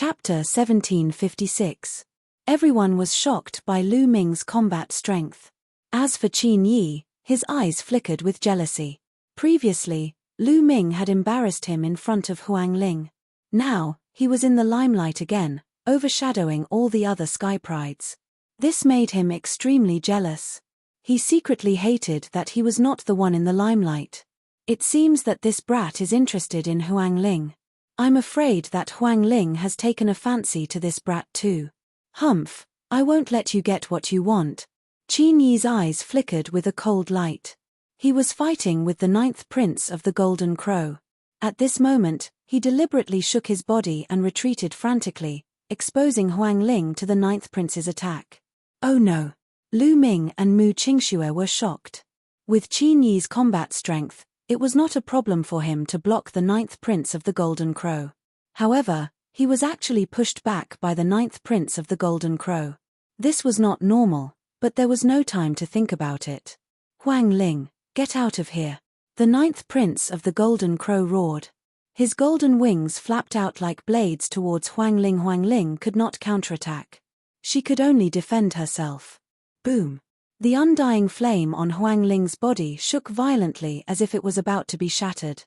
Chapter 1756. Everyone was shocked by Lu Ming's combat strength. As for Qin Yi, his eyes flickered with jealousy. Previously, Lu Ming had embarrassed him in front of Huang Ling. Now, he was in the limelight again, overshadowing all the other sky prides. This made him extremely jealous. He secretly hated that he was not the one in the limelight. It seems that this brat is interested in Huang Ling. I'm afraid that Huang Ling has taken a fancy to this brat too. Humph, I won't let you get what you want. Qin Yi's eyes flickered with a cold light. He was fighting with the 9th Prince of the Golden Crow. At this moment, he deliberately shook his body and retreated frantically, exposing Huang Ling to the 9th Prince's attack. Oh no! Lu Ming and Mu Qingxue were shocked. With Qin Yi's combat strength, it was not a problem for him to block the 9th Prince of the Golden Crow. However, he was actually pushed back by the 9th Prince of the Golden Crow. This was not normal, but there was no time to think about it. Huang Ling, get out of here! The 9th Prince of the Golden Crow roared. His golden wings flapped out like blades towards Huang Ling. Huang Ling could not counterattack. She could only defend herself. Boom! The undying flame on Huang Ling's body shook violently as if it was about to be shattered.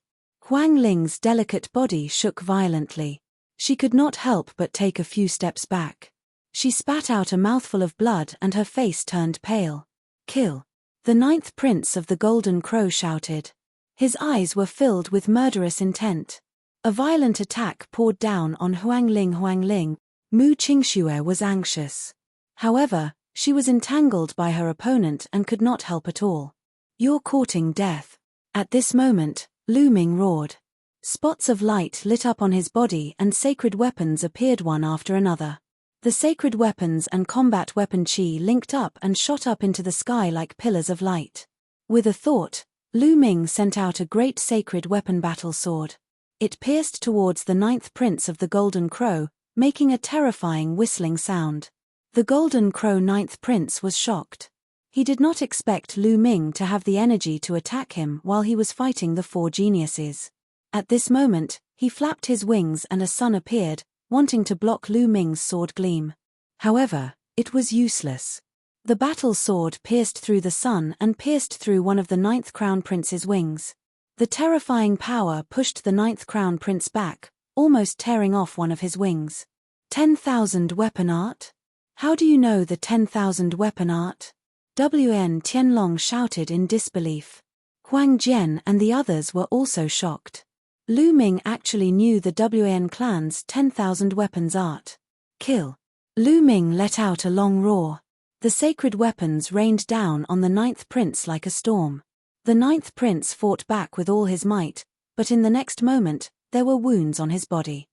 Huang Ling's delicate body shook violently. She could not help but take a few steps back. She spat out a mouthful of blood and her face turned pale. Kill! The 9th Prince of the Golden Crow shouted. His eyes were filled with murderous intent. A violent attack poured down on Huang Ling. Huang Ling, Mu Qingxue was anxious. However, she was entangled by her opponent and could not help at all. You're courting death. At this moment, Lu Ming roared. Spots of light lit up on his body and sacred weapons appeared one after another. The sacred weapons and combat weapon chi linked up and shot up into the sky like pillars of light. With a thought, Lu Ming sent out a great sacred weapon battle sword. It pierced towards the 9th Prince of the Golden Crow, making a terrifying whistling sound. The Golden Crow 9th Prince was shocked. He did not expect Lu Ming to have the energy to attack him while he was fighting the 4 geniuses. At this moment, he flapped his wings and a sun appeared, wanting to block Lu Ming's sword gleam. However, it was useless. The battle sword pierced through the sun and pierced through one of the 9th Crown Prince's wings. The terrifying power pushed the 9th Crown Prince back, almost tearing off one of his wings. 10,000 weapon art? How do you know the 10,000 weapon art? Wn Tianlong shouted in disbelief. Huang Jian and the others were also shocked. Lu Ming actually knew the Wn clan's 10,000 weapons art. Kill! Lu Ming let out a long roar. The sacred weapons rained down on the 9th Prince like a storm. The 9th Prince fought back with all his might, but in the next moment, there were wounds on his body.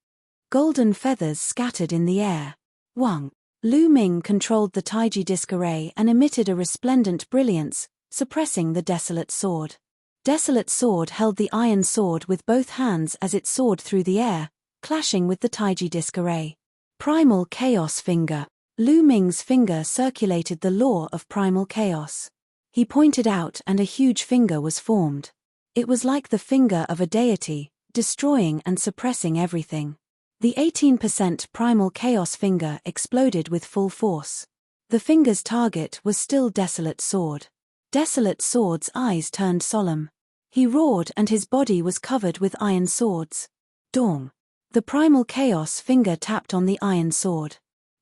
Golden feathers scattered in the air. Wang! Lu Ming controlled the Taiji disc array and emitted a resplendent brilliance, suppressing the Desolate Sword. Desolate Sword held the iron sword with both hands as it soared through the air, clashing with the Taiji disc array. Primal Chaos Finger. Lu Ming's finger circulated the law of primal chaos. He pointed out and a huge finger was formed. It was like the finger of a deity, destroying and suppressing everything. The 18% primal chaos finger exploded with full force. The finger's target was still Desolate Sword. Desolate Sword's eyes turned solemn. He roared and his body was covered with iron swords. Dong! The primal chaos finger tapped on the iron sword.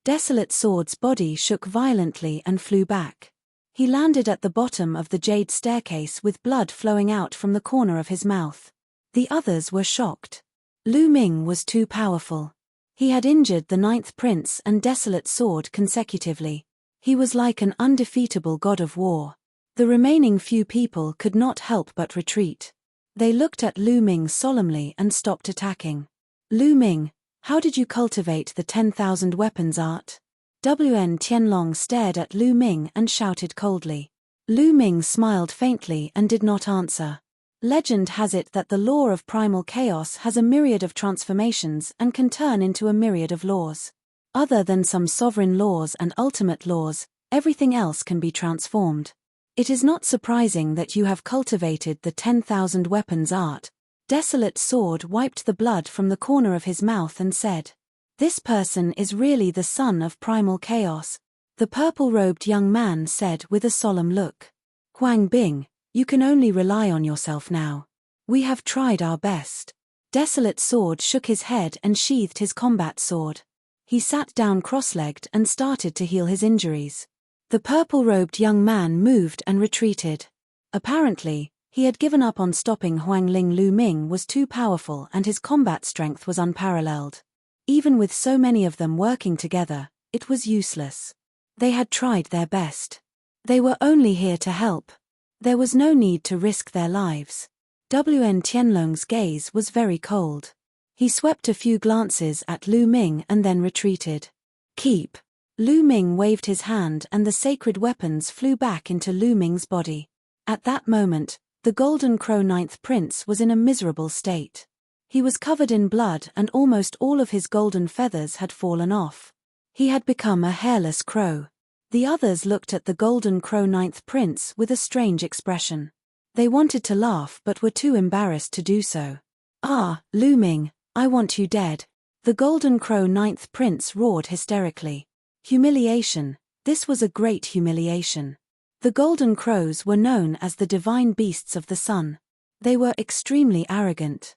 Desolate Sword's body shook violently and flew back. He landed at the bottom of the jade staircase with blood flowing out from the corner of his mouth. The others were shocked. Lu Ming was too powerful. He had injured the 9th Prince and Desolate Sword consecutively. He was like an undefeatable god of war. The remaining few people could not help but retreat. They looked at Lu Ming solemnly and stopped attacking. Lu Ming, how did you cultivate the 10,000 weapons art? Wn Tianlong stared at Lu Ming and shouted coldly. Lu Ming smiled faintly and did not answer. Legend has it that the law of primal chaos has a myriad of transformations and can turn into a myriad of laws. Other than some sovereign laws and ultimate laws, everything else can be transformed. It is not surprising that you have cultivated the 10,000 weapons art. Desolate Sword wiped the blood from the corner of his mouth and said. This person is really the son of primal chaos, the purple-robed young man said with a solemn look. Huang Bing, you can only rely on yourself now. We have tried our best. Desolate Sword shook his head and sheathed his combat sword. He sat down cross-legged and started to heal his injuries. The purple-robed young man moved and retreated. Apparently, he had given up on stopping Huangling. Lu Ming was too powerful and his combat strength was unparalleled. Even with so many of them working together, it was useless. They had tried their best. They were only here to help. There was no need to risk their lives. Wn Tianlong's gaze was very cold. He swept a few glances at Lu Ming and then retreated. Keep. Lu Ming waved his hand and the sacred weapons flew back into Lu Ming's body. At that moment, the Golden Crow Ninth Prince was in a miserable state. He was covered in blood and almost all of his golden feathers had fallen off. He had become a hairless crow. The others looked at the Golden Crow Ninth Prince with a strange expression. They wanted to laugh but were too embarrassed to do so. Ah, Lu Ming, I want you dead. The Golden Crow Ninth Prince roared hysterically. Humiliation, this was a great humiliation. The Golden Crows were known as the divine beasts of the sun. They were extremely arrogant.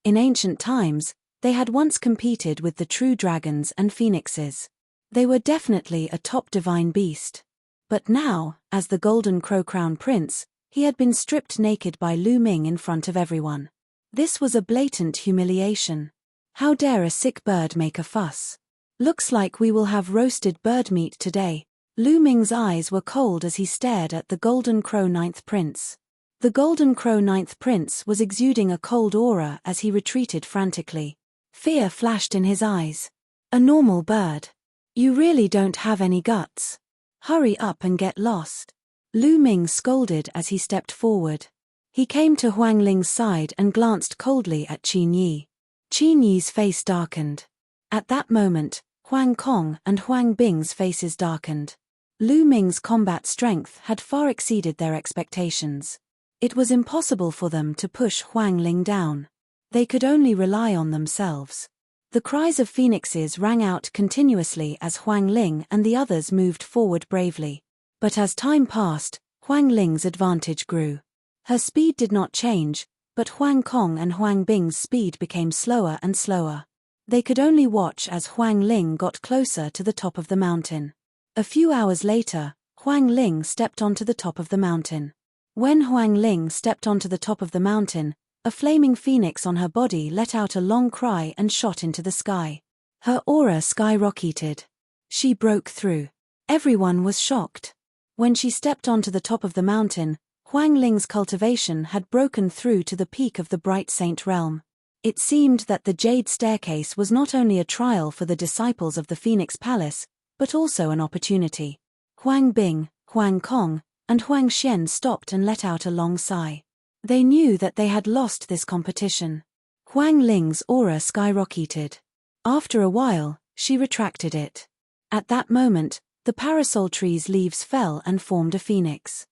In ancient times, they had once competed with the true dragons and phoenixes. They were definitely a top divine beast. But now, as the Golden Crow Crown Prince, he had been stripped naked by Lu Ming in front of everyone. This was a blatant humiliation. How dare a sick bird make a fuss? Looks like we will have roasted bird meat today. Lu Ming's eyes were cold as he stared at the Golden Crow Ninth Prince. The Golden Crow Ninth Prince was exuding a cold aura as he retreated frantically. Fear flashed in his eyes. A normal bird. You really don't have any guts. Hurry up and get lost. Lu Ming scolded as he stepped forward. He came to Huangling's side and glanced coldly at Qin Yi. Qin Yi's face darkened. At that moment, Huang Kong and Huang Bing's faces darkened. Lu Ming's combat strength had far exceeded their expectations. It was impossible for them to push Huangling down. They could only rely on themselves. The cries of phoenixes rang out continuously as Huangling and the others moved forward bravely. But as time passed, Huangling's advantage grew. Her speed did not change, but Huang Kong and Huang Bing's speed became slower and slower. They could only watch as Huangling got closer to the top of the mountain. A few hours later, Huangling stepped onto the top of the mountain. When Huangling stepped onto the top of the mountain, a flaming phoenix on her body let out a long cry and shot into the sky. Her aura skyrocketed. She broke through. Everyone was shocked. When she stepped onto the top of the mountain, Huangling's cultivation had broken through to the peak of the Bright Saint realm. It seemed that the Jade Staircase was not only a trial for the disciples of the Phoenix Palace, but also an opportunity. Huang Bing, Huang Kong, and Huang Xian stopped and let out a long sigh. They knew that they had lost this competition. Huangling's aura skyrocketed. After a while, she retracted it. At that moment, the parasol tree's leaves fell and formed a phoenix.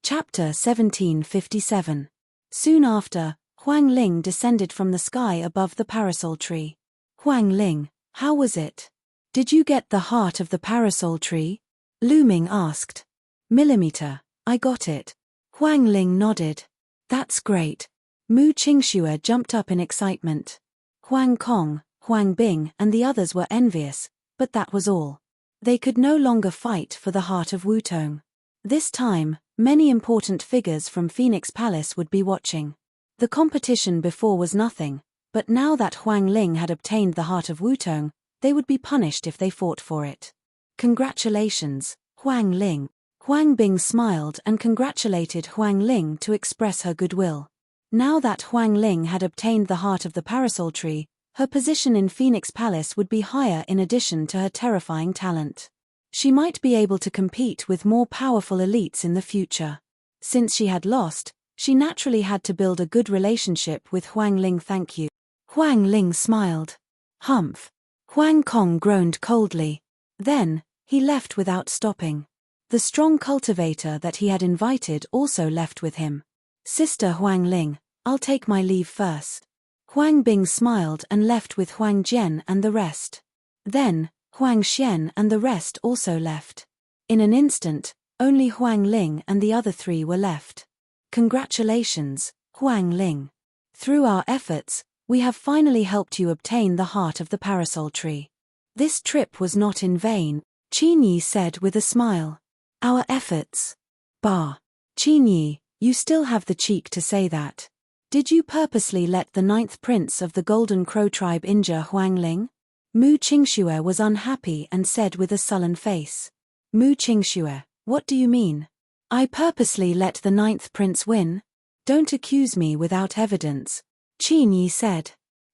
Chapter 1757. Soon after, Huangling descended from the sky above the parasol tree. Huangling, how was it? Did you get the heart of the parasol tree? Lu Ming asked. Millimeter, I got it. Huangling nodded. That's great. Mu Qingxue jumped up in excitement. Huang Kong, Huang Bing and the others were envious, but that was all. They could no longer fight for the heart of Wutong. This time, many important figures from Phoenix Palace would be watching. The competition before was nothing, but now that Huangling had obtained the heart of Wutong, they would be punished if they fought for it. Congratulations, Huangling. Huang Bing smiled and congratulated Huangling to express her goodwill. Now that Huangling had obtained the heart of the parasol tree, her position in Phoenix Palace would be higher in addition to her terrifying talent. She might be able to compete with more powerful elites in the future. Since she had lost, she naturally had to build a good relationship with Huangling. Thank you. Huangling smiled. Humph. Huang Kong groaned coldly. Then, he left without stopping. The strong cultivator that he had invited also left with him. Sister Huangling, I'll take my leave first. Huang Bing smiled and left with Huang Jian and the rest. Then, Huang Xian and the rest also left. In an instant, only Huang Ling and the other three were left. Congratulations, Huang Ling. Through our efforts, we have finally helped you obtain the heart of the parasol tree. This trip was not in vain, Qin Yi said with a smile. Our efforts? Bah. Qin Yi, you still have the cheek to say that. Did you purposely let the 9th prince of the Golden Crow tribe injure Huang Ling? Mu Qingxue was unhappy and said with a sullen face. Mu Qingxue, what do you mean? I purposely let the 9th prince win? Don't accuse me without evidence, Qin Yi said.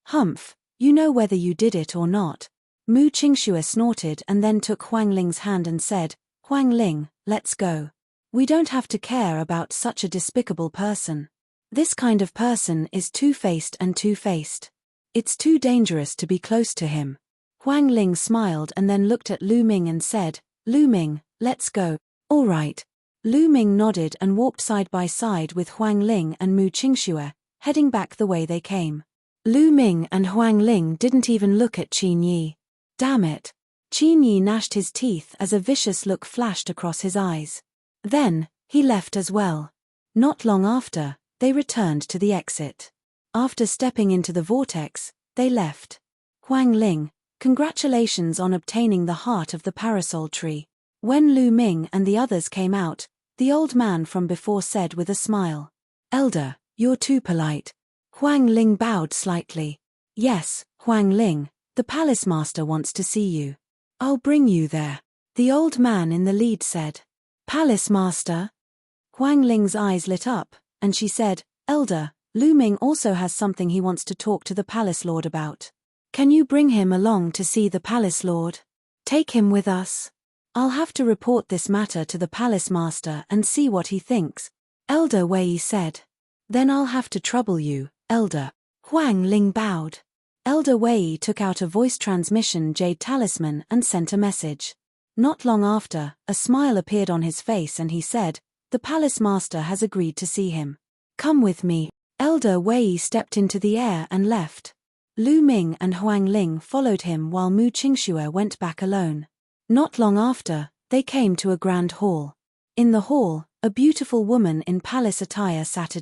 Humph, you know whether you did it or not. Mu Qingxue snorted and then took Huang Ling's hand and said, Huang Ling, let's go. We don't have to care about such a despicable person. This kind of person is two-faced and two-faced. It's too dangerous to be close to him. Huang Ling smiled and then looked at Lu Ming and said, Lu Ming, let's go. All right. Lu Ming nodded and walked side by side with Huang Ling and Mu Qingxue, heading back the way they came. Lu Ming and Huang Ling didn't even look at Qin Yi. Damn it. Qin Yi gnashed his teeth as a vicious look flashed across his eyes. Then, he left as well. Not long after, they returned to the exit. After stepping into the vortex, they left. Huang Ling, congratulations on obtaining the heart of the parasol tree. When Lu Ming and the others came out, the old man from before said with a smile. Elder, you're too polite. Huang Ling bowed slightly. Yes, Huang Ling, the palace master wants to see you. I'll bring you there. The old man in the lead said. Palace master? Huang Ling's eyes lit up, and she said, Elder, Lu Ming also has something he wants to talk to the palace lord about. Can you bring him along to see the palace lord? Take him with us. I'll have to report this matter to the palace master and see what he thinks, Elder Wei said. Then I'll have to trouble you, Elder. Huang Ling bowed. Elder Wei took out a voice transmission jade talisman and sent a message. Not long after, a smile appeared on his face and he said, the palace master has agreed to see him. Come with me. Elder Wei stepped into the air and left. Lu Ming and Huang Ling followed him while Mu Qingxue went back alone. Not long after, they came to a grand hall. In the hall, a beautiful woman in palace attire sat.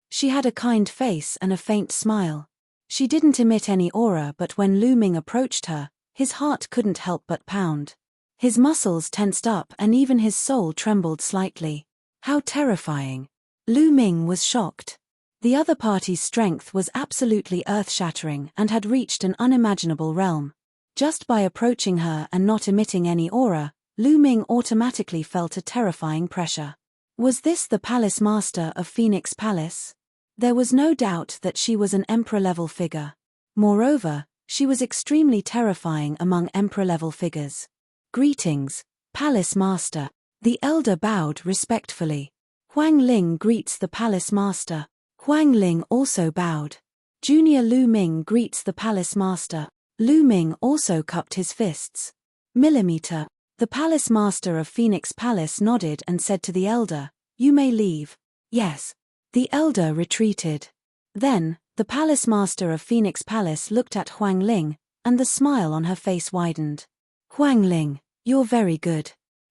She had a kind face and a faint smile. She didn't emit any aura, but when Lu Ming approached her, his heart couldn't help but pound. His muscles tensed up and even his soul trembled slightly. How terrifying. Lu Ming was shocked. The other party's strength was absolutely earth-shattering and had reached an unimaginable realm. Just by approaching her and not emitting any aura, Lu Ming automatically felt a terrifying pressure. Was this the palace master of Phoenix Palace? There was no doubt that she was an emperor-level figure. Moreover, she was extremely terrifying among emperor-level figures. Greetings, palace master. The elder bowed respectfully. Huang Ling greets the palace master. Huang Ling also bowed. Junior Lu Ming greets the palace master. Lu Ming also cupped his fists. Millimeter. The palace master of Phoenix Palace nodded and said to the elder, you may leave. Yes. The elder retreated. Then, the palace master of Phoenix Palace looked at Huang Ling, and the smile on her face widened. Huang Ling, you're very good.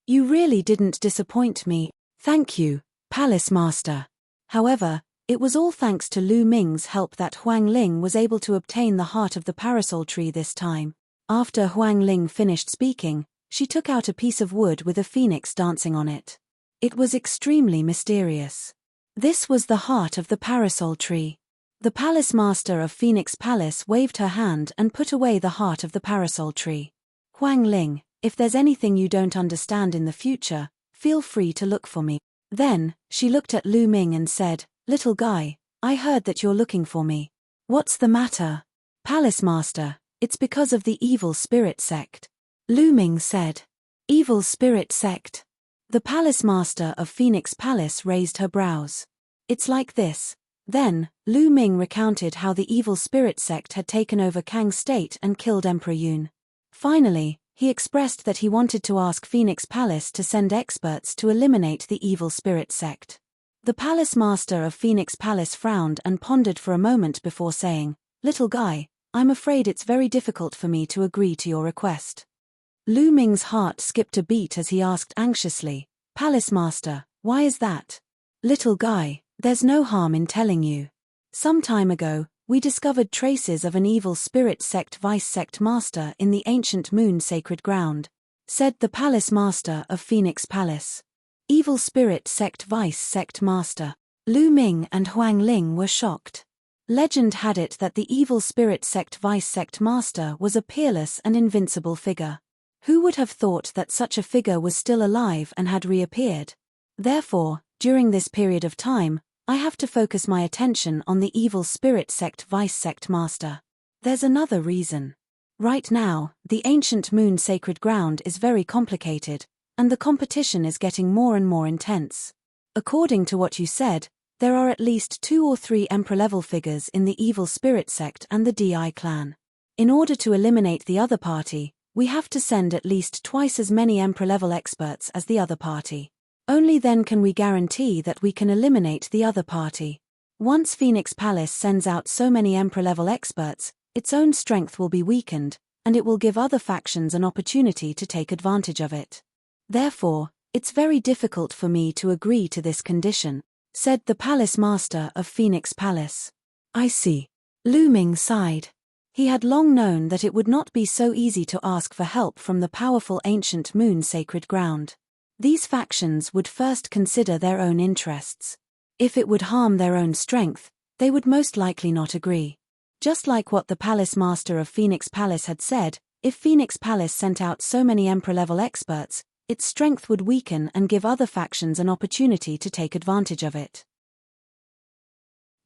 You really didn't disappoint me. Thank you, palace master. However, it was all thanks to Lu Ming's help that Huang Ling was able to obtain the heart of the parasol tree this time. After Huang Ling finished speaking, she took out a piece of wood with a phoenix dancing on it. It was extremely mysterious. This was the heart of the parasol tree. The palace master of Phoenix Palace waved her hand and put away the heart of the parasol tree. Huang Ling, if there's anything you don't understand in the future, feel free to look for me. Then, she looked at Lu Ming and said, little guy, I heard that you're looking for me. What's the matter? Palace master, it's because of the evil spirit sect. Lu Ming said. Evil spirit sect. The palace master of Phoenix Palace raised her brows. It's like this. Then, Lu Ming recounted how the evil spirit sect had taken over Kang State and killed Emperor Yun. Finally, he expressed that he wanted to ask Phoenix Palace to send experts to eliminate the evil spirit sect. The palace master of Phoenix Palace frowned and pondered for a moment before saying, "Little guy, I'm afraid it's very difficult for me to agree to your request." Lu Ming's heart skipped a beat as he asked anxiously, "Palace Master, why is that?" "Little guy, there's no harm in telling you. Some time ago, we discovered traces of an evil spirit sect vice sect master in the ancient moon sacred ground," said the Palace Master of Phoenix Palace. Evil spirit sect vice sect master. Lu Ming and Huang Ling were shocked. Legend had it that the evil spirit sect vice sect master was a peerless and invincible figure. Who would have thought that such a figure was still alive and had reappeared? Therefore, during this period of time, I have to focus my attention on the evil spirit sect vice sect master. There's another reason. Right now, the ancient moon sacred ground is very complicated, and the competition is getting more and more intense. According to what you said, there are at least 2 or 3 emperor-level figures in the evil spirit sect and the DI clan. In order to eliminate the other party, we have to send at least twice as many emperor-level experts as the other party. Only then can we guarantee that we can eliminate the other party. Once Phoenix Palace sends out so many emperor-level experts, its own strength will be weakened, and it will give other factions an opportunity to take advantage of it. Therefore, it's very difficult for me to agree to this condition, said the Palace Master of Phoenix Palace. I see. Lu Ming sighed. He had long known that it would not be so easy to ask for help from the powerful ancient moon sacred ground. These factions would first consider their own interests. If it would harm their own strength, they would most likely not agree. Just like what the Palace Master of Phoenix Palace had said, if Phoenix Palace sent out so many emperor-level experts, its strength would weaken and give other factions an opportunity to take advantage of it.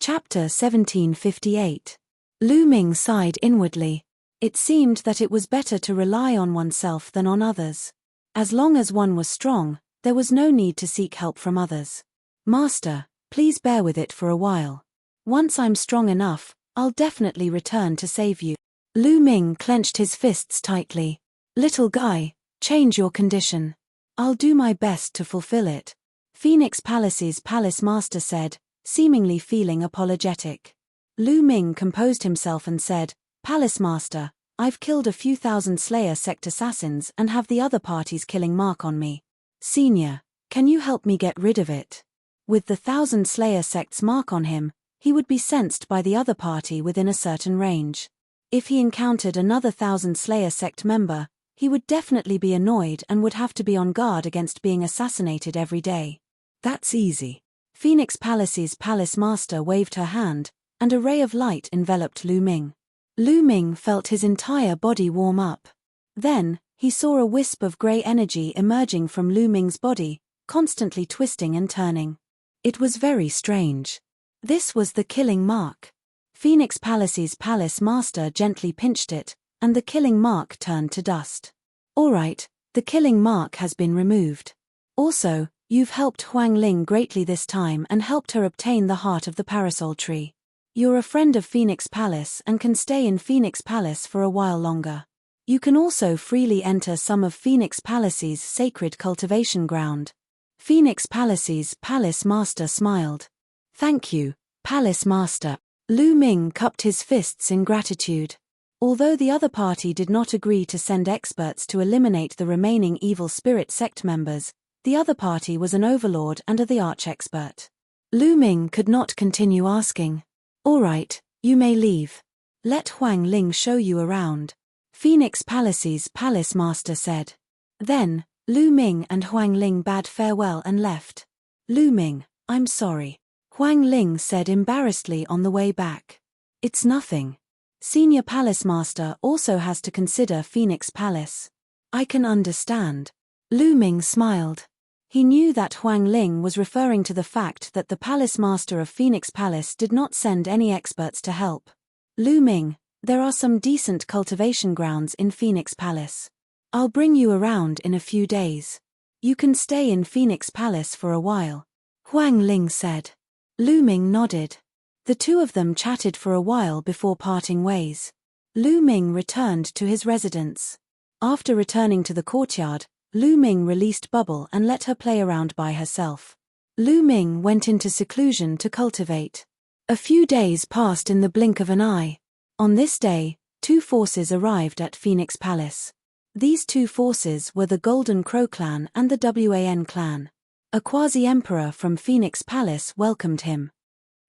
Chapter 1758. Lu Ming sighed inwardly. It seemed that it was better to rely on oneself than on others. As long as one was strong, there was no need to seek help from others. Master, please bear with it for a while. Once I'm strong enough, I'll definitely return to save you. Lu Ming clenched his fists tightly. Little guy, change your condition. I'll do my best to fulfill it. Phoenix Palace's Palace Master said, seemingly feeling apologetic. Lu Ming composed himself and said, Palace Master, I've killed a few thousand Slayer sect assassins and have the other party's killing mark on me. Senior, can you help me get rid of it? With the 1,000 Slayer sect's mark on him, he would be sensed by the other party within a certain range. If he encountered another 1,000 Slayer sect member, he would definitely be annoyed and would have to be on guard against being assassinated every day. That's easy. Phoenix Palace's Palace Master waved her hand, and a ray of light enveloped Lu Ming. Lu Ming felt his entire body warm up. Then, he saw a wisp of grey energy emerging from Lu Ming's body, constantly twisting and turning. It was very strange. This was the killing mark. Phoenix Palace's Palace Master gently pinched it, and the killing mark turned to dust. All right, the killing mark has been removed. Also, you've helped Huang Ling greatly this time and helped her obtain the heart of the parasol tree. You're a friend of Phoenix Palace and can stay in Phoenix Palace for a while longer. You can also freely enter some of Phoenix Palace's sacred cultivation ground. Phoenix Palace's Palace Master smiled. Thank you, Palace Master. Lu Ming cupped his fists in gratitude. Although the other party did not agree to send experts to eliminate the remaining evil spirit sect members, the other party was an overlord and the arch-expert. Lu Ming could not continue asking. All right, you may leave. Let Huang Ling show you around. Phoenix Palace's Palace Master said. Then, Lu Ming and Huang Ling bade farewell and left. Lu Ming, I'm sorry. Huang Ling said embarrassedly on the way back. It's nothing. Senior Palace Master also has to consider Phoenix Palace. I can understand. Lu Ming smiled. He knew that Huang Ling was referring to the fact that the Palace Master of Phoenix Palace did not send any experts to help. Lu Ming, there are some decent cultivation grounds in Phoenix Palace. I'll bring you around in a few days. You can stay in Phoenix Palace for a while. Huang Ling said. Lu Ming nodded. The two of them chatted for a while before parting ways. Lu Ming returned to his residence. After returning to the courtyard, Lu Ming released Bubble and let her play around by herself. Lu Ming went into seclusion to cultivate. A few days passed in the blink of an eye. On this day, two forces arrived at Phoenix Palace. These two forces were the Golden Crow clan and the WAN clan. A quasi-emperor from Phoenix Palace welcomed him.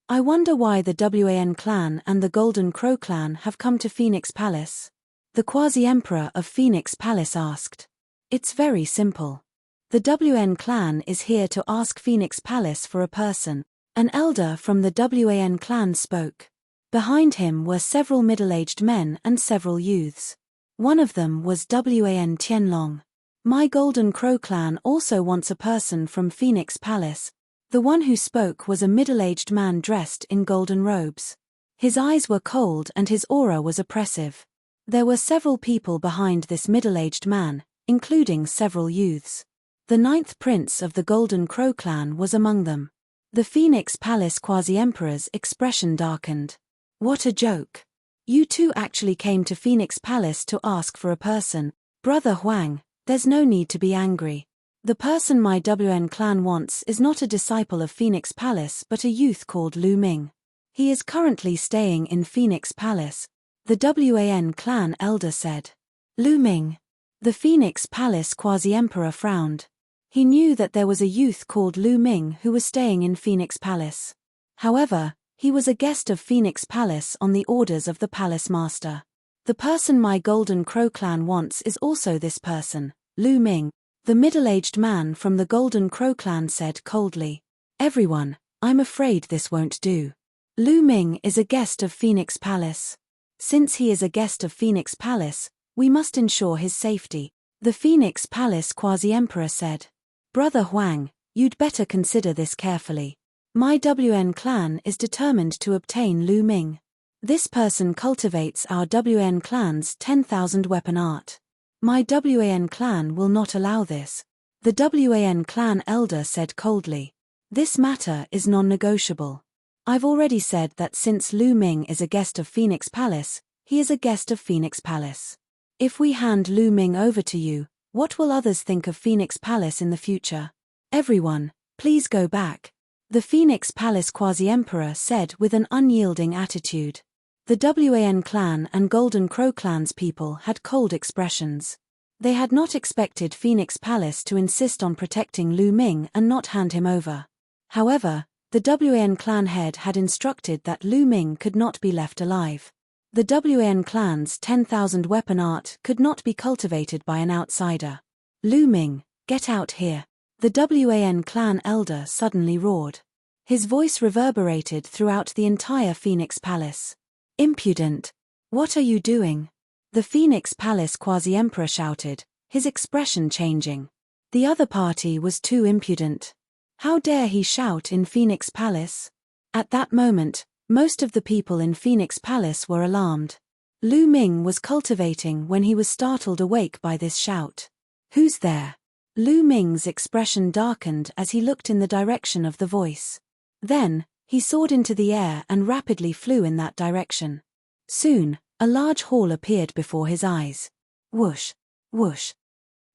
I wonder why the WAN clan and the Golden Crow clan have come to Phoenix Palace? The quasi-emperor of Phoenix Palace asked. It's very simple. The WN clan is here to ask Phoenix Palace for a person. An elder from the WAN clan spoke. Behind him were several middle-aged men and several youths. One of them was WAN Tianlong. My Golden Crow clan also wants a person from Phoenix Palace. The one who spoke was a middle-aged man dressed in golden robes. His eyes were cold and his aura was oppressive. There were several people behind this middle-aged man, including several youths. The 9th prince of the Golden Crow clan was among them. The Phoenix Palace quasi-emperor's expression darkened. What a joke. You two actually came to Phoenix Palace to ask for a person. Brother Huang, there's no need to be angry. The person my WN clan wants is not a disciple of Phoenix Palace but a youth called Lu Ming. He is currently staying in Phoenix Palace. The WAN clan elder said. Lu Ming. The Phoenix Palace quasi-emperor frowned. He knew that there was a youth called Lu Ming who was staying in Phoenix Palace. However, he was a guest of Phoenix Palace on the orders of the palace master. The person my Golden Crow clan wants is also this person, Lu Ming. The middle-aged man from the Golden Crow clan said coldly. Everyone, I'm afraid this won't do. Lu Ming is a guest of Phoenix Palace. Since he is a guest of Phoenix Palace, we must ensure his safety. The Phoenix Palace quasi-emperor said. Brother Huang, you'd better consider this carefully. My WN clan is determined to obtain Lu Ming. This person cultivates our WN clan's 10,000 weapon art. My WAN clan will not allow this. The WAN clan elder said coldly. This matter is non-negotiable. I've already said that since Lu Ming is a guest of Phoenix Palace, he is a guest of Phoenix Palace. If we hand Lu Ming over to you, what will others think of Phoenix Palace in the future? Everyone, please go back. The Phoenix Palace quasi-emperor said with an unyielding attitude. The WAN clan and Golden Crow clan's people had cold expressions. They had not expected Phoenix Palace to insist on protecting Lu Ming and not hand him over. However, the WAN clan head had instructed that Lu Ming could not be left alive. The WAN clan's 10,000 weapon art could not be cultivated by an outsider. Lu Ming, get out here. The WAN clan elder suddenly roared. His voice reverberated throughout the entire Phoenix Palace. Impudent! What are you doing? The Phoenix Palace quasi-emperor shouted, his expression changing. The other party was too impudent. How dare he shout in Phoenix Palace? At that moment, most of the people in Phoenix Palace were alarmed. Lu Ming was cultivating when he was startled awake by this shout. Who's there? Lu Ming's expression darkened as he looked in the direction of the voice. Then, he soared into the air and rapidly flew in that direction. Soon, a large hall appeared before his eyes. Whoosh, whoosh,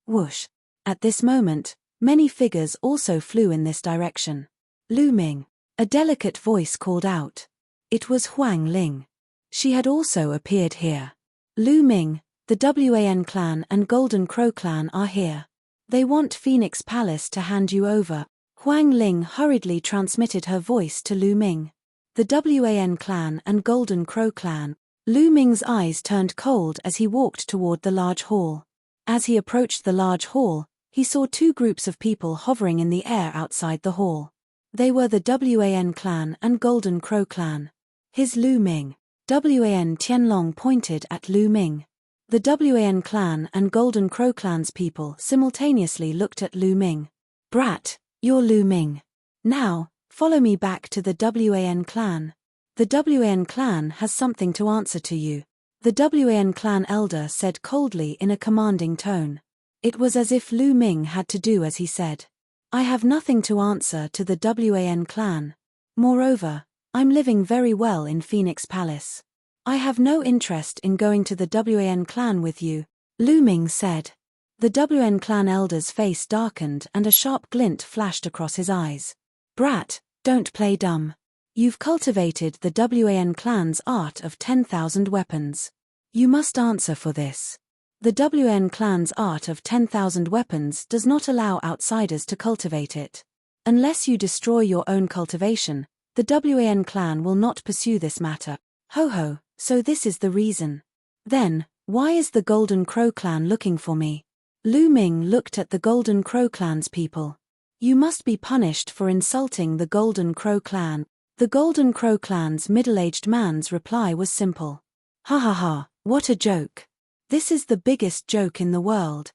whoosh. At this moment, many figures also flew in this direction. Lu Ming. A delicate voice called out. It was Huang Ling. She had also appeared here. Lu Ming, the WAN clan and Golden Crow clan are here. They want Phoenix Palace to hand you over. Huang Ling hurriedly transmitted her voice to Lu Ming. The WAN clan and Golden Crow clan. Lu Ming's eyes turned cold as he walked toward the large hall. As he approached the large hall, he saw two groups of people hovering in the air outside the hall. They were the WAN clan and Golden Crow clan. His Lu Ming. WAN Tianlong pointed at Lu Ming. The WAN clan and Golden Crow clan's people simultaneously looked at Lu Ming. Brat, you're Lu Ming. Now, follow me back to the WAN clan. The WAN clan has something to answer to you. The WAN clan elder said coldly in a commanding tone. It was as if Lu Ming had to do as he said. I have nothing to answer to the WAN clan. Moreover, I'm living very well in Phoenix Palace. I have no interest in going to the WAN clan with you, Lu Ming said. The WN clan elder's face darkened and a sharp glint flashed across his eyes. Brat, don't play dumb. You've cultivated the WAN clan's art of 10,000 weapons. You must answer for this. The WN clan's art of 10,000 weapons does not allow outsiders to cultivate it. Unless you destroy your own cultivation, the WAN clan will not pursue this matter. Ho ho, so this is the reason. Then, why is the Golden Crow clan looking for me? Lu Ming looked at the Golden Crow clan's people. You must be punished for insulting the Golden Crow clan. The Golden Crow clan's middle-aged man's reply was simple. Ha ha ha, what a joke. This is the biggest joke in the world.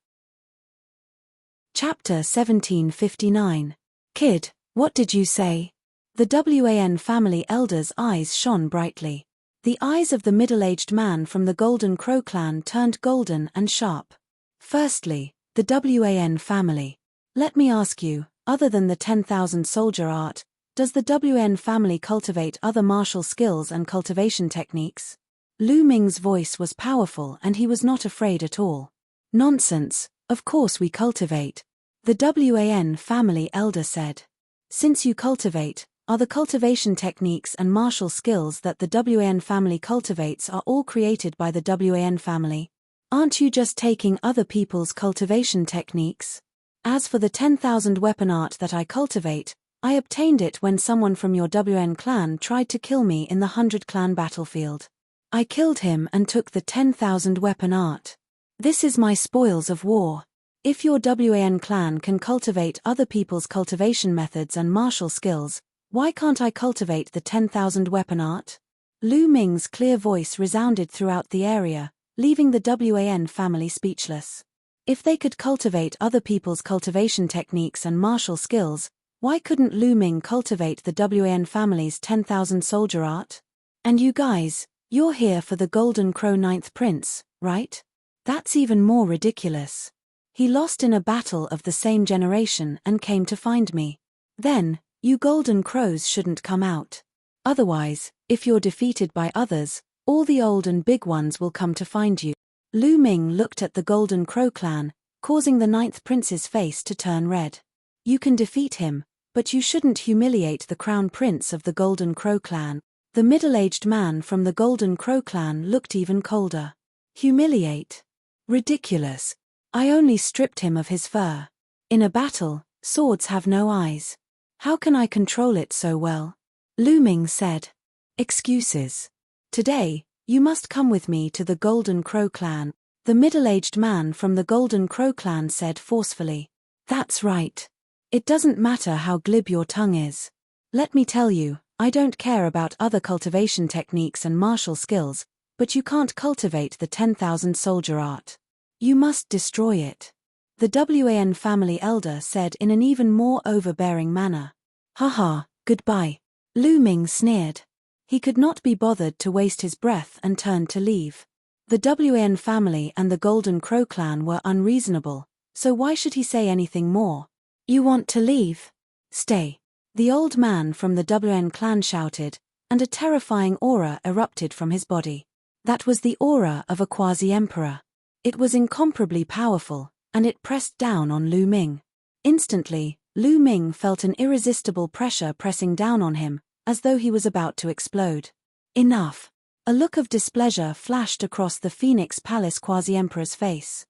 Chapter 1759. Kid, what did you say? The WAN family elder's eyes shone brightly. The eyes of the middle-aged man from the Golden Crow clan turned golden and sharp. Firstly, the WAN family. Let me ask you, other than the 10,000 soldier art, does the WN family cultivate other martial skills and cultivation techniques? Lu Ming's voice was powerful and he was not afraid at all. Nonsense, of course we cultivate. The WAN family elder said. Since you cultivate, are the cultivation techniques and martial skills that the WAN family cultivates are all created by the WAN family? Aren't you just taking other people's cultivation techniques? As for the 10,000 weapon art that I cultivate, I obtained it when someone from your WN clan tried to kill me in the 100 clan battlefield. I killed him and took the 10,000 weapon art. This is my spoils of war. If your WAN clan can cultivate other people's cultivation methods and martial skills, why can't I cultivate the 10,000 weapon art? Lu Ming's clear voice resounded throughout the area, leaving the WAN family speechless. If they could cultivate other people's cultivation techniques and martial skills, why couldn't Lu Ming cultivate the WAN family's 10,000 soldier art? And you guys, you're here for the Golden Crow 9th Prince, right? That's even more ridiculous. He lost in a battle of the same generation and came to find me. Then, you Golden Crows shouldn't come out. Otherwise, if you're defeated by others, all the old and big ones will come to find you. Lu Ming looked at the Golden Crow clan, causing the 9th Prince's face to turn red. You can defeat him, but you shouldn't humiliate the Crown Prince of the Golden Crow clan. The middle-aged man from the Golden Crow clan looked even colder. Humiliate? Ridiculous. I only stripped him of his fur. In a battle, swords have no eyes. How can I control it so well? Lu Ming said. Excuses. Today, you must come with me to the Golden Crow clan. The middle-aged man from the Golden Crow clan said forcefully. That's right. It doesn't matter how glib your tongue is. Let me tell you, I don't care about other cultivation techniques and martial skills, but you can't cultivate the 10,000 soldier art. You must destroy it. The WAN family elder said in an even more overbearing manner. Haha, goodbye. Lu Ming sneered. He could not be bothered to waste his breath and turned to leave. The WAN family and the Golden Crow clan were unreasonable, so why should he say anything more? You want to leave? Stay. The old man from the WN clan shouted, and a terrifying aura erupted from his body. That was the aura of a quasi-emperor. It was incomparably powerful, and it pressed down on Lu Ming. Instantly, Lu Ming felt an irresistible pressure pressing down on him, as though he was about to explode. Enough. A look of displeasure flashed across the Phoenix Palace quasi-emperor's face.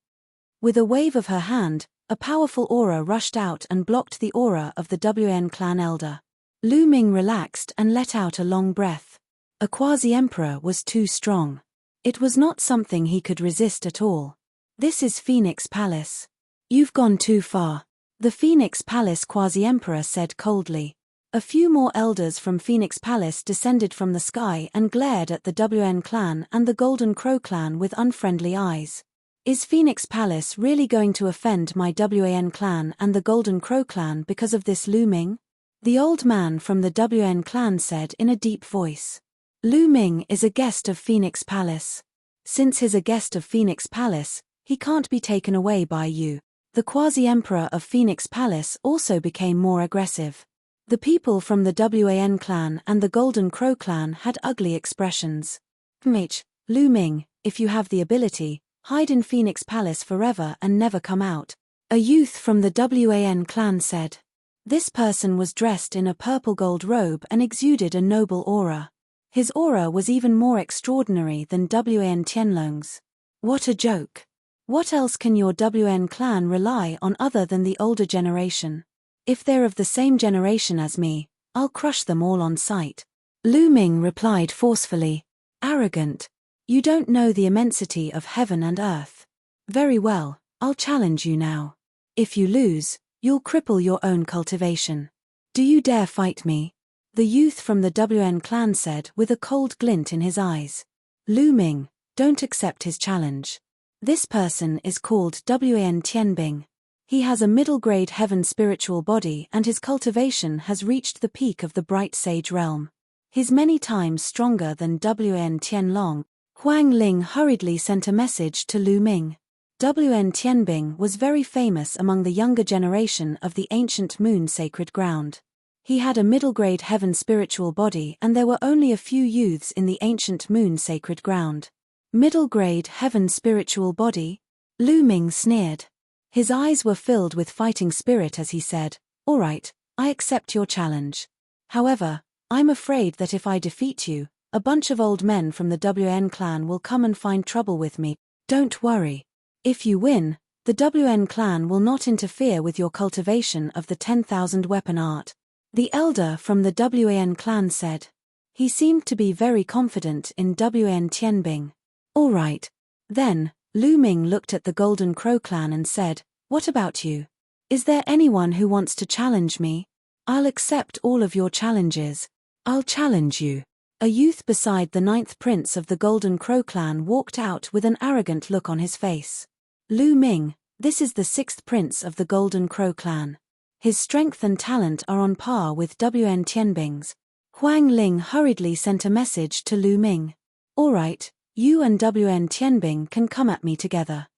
With a wave of her hand, a powerful aura rushed out and blocked the aura of the WN clan elder. Lu Ming relaxed and let out a long breath. A quasi-emperor was too strong. It was not something he could resist at all. This is Phoenix Palace. You've gone too far. The Phoenix Palace quasi-emperor said coldly. A few more elders from Phoenix Palace descended from the sky and glared at the WN clan and the Golden Crow clan with unfriendly eyes. Is Phoenix Palace really going to offend my WN clan and the Golden Crow clan because of this Lu Ming? The old man from the WN clan said in a deep voice. Lu Ming is a guest of Phoenix Palace. Since he's a guest of Phoenix Palace, he can't be taken away by you. The quasi-emperor of Phoenix Palace also became more aggressive. The people from the WAN clan and the Golden Crow clan had ugly expressions. Lu Ming, if you have the ability, hide in Phoenix Palace forever and never come out. A youth from the WAN clan said. This person was dressed in a purple-gold robe and exuded a noble aura. His aura was even more extraordinary than Wan Tianlong's. What a joke! What else can your Wan clan rely on other than the older generation? If they're of the same generation as me, I'll crush them all on sight. Lu Ming replied forcefully. Arrogant. You don't know the immensity of heaven and earth. Very well, I'll challenge you now. If you lose, you'll cripple your own cultivation. Do you dare fight me? The youth from the Wan clan said with a cold glint in his eyes. Lu Ming, don't accept his challenge. This person is called Wan Tianbing. He has a middle-grade heaven spiritual body and his cultivation has reached the peak of the bright sage realm. He's many times stronger than Wan Tianlong. Huang Ling hurriedly sent a message to Lu Ming. Wan Tianbing was very famous among the younger generation of the ancient moon sacred ground. He had a middle-grade heaven spiritual body and there were only a few youths in the ancient moon sacred ground. Middle-grade heaven spiritual body? Lu Ming sneered. His eyes were filled with fighting spirit as he said, "All right, I accept your challenge. However, I'm afraid that if I defeat you, a bunch of old men from the Wan clan will come and find trouble with me. Don't worry. If you win, the Wan clan will not interfere with your cultivation of the 10,000 weapon art." The elder from the Wan clan said. He seemed to be very confident in Wan Tianbing. All right. Then, Lu Ming looked at the Golden Crow clan and said, "What about you? Is there anyone who wants to challenge me? I'll accept all of your challenges. I'll challenge you." A youth beside the 9th prince of the Golden Crow clan walked out with an arrogant look on his face. Lu Ming, this is the 6th prince of the Golden Crow clan. His strength and talent are on par with Wan Tianbing's. Huang Ling hurriedly sent a message to Lu Ming. All right, you and Wan Tianbing can come at me together.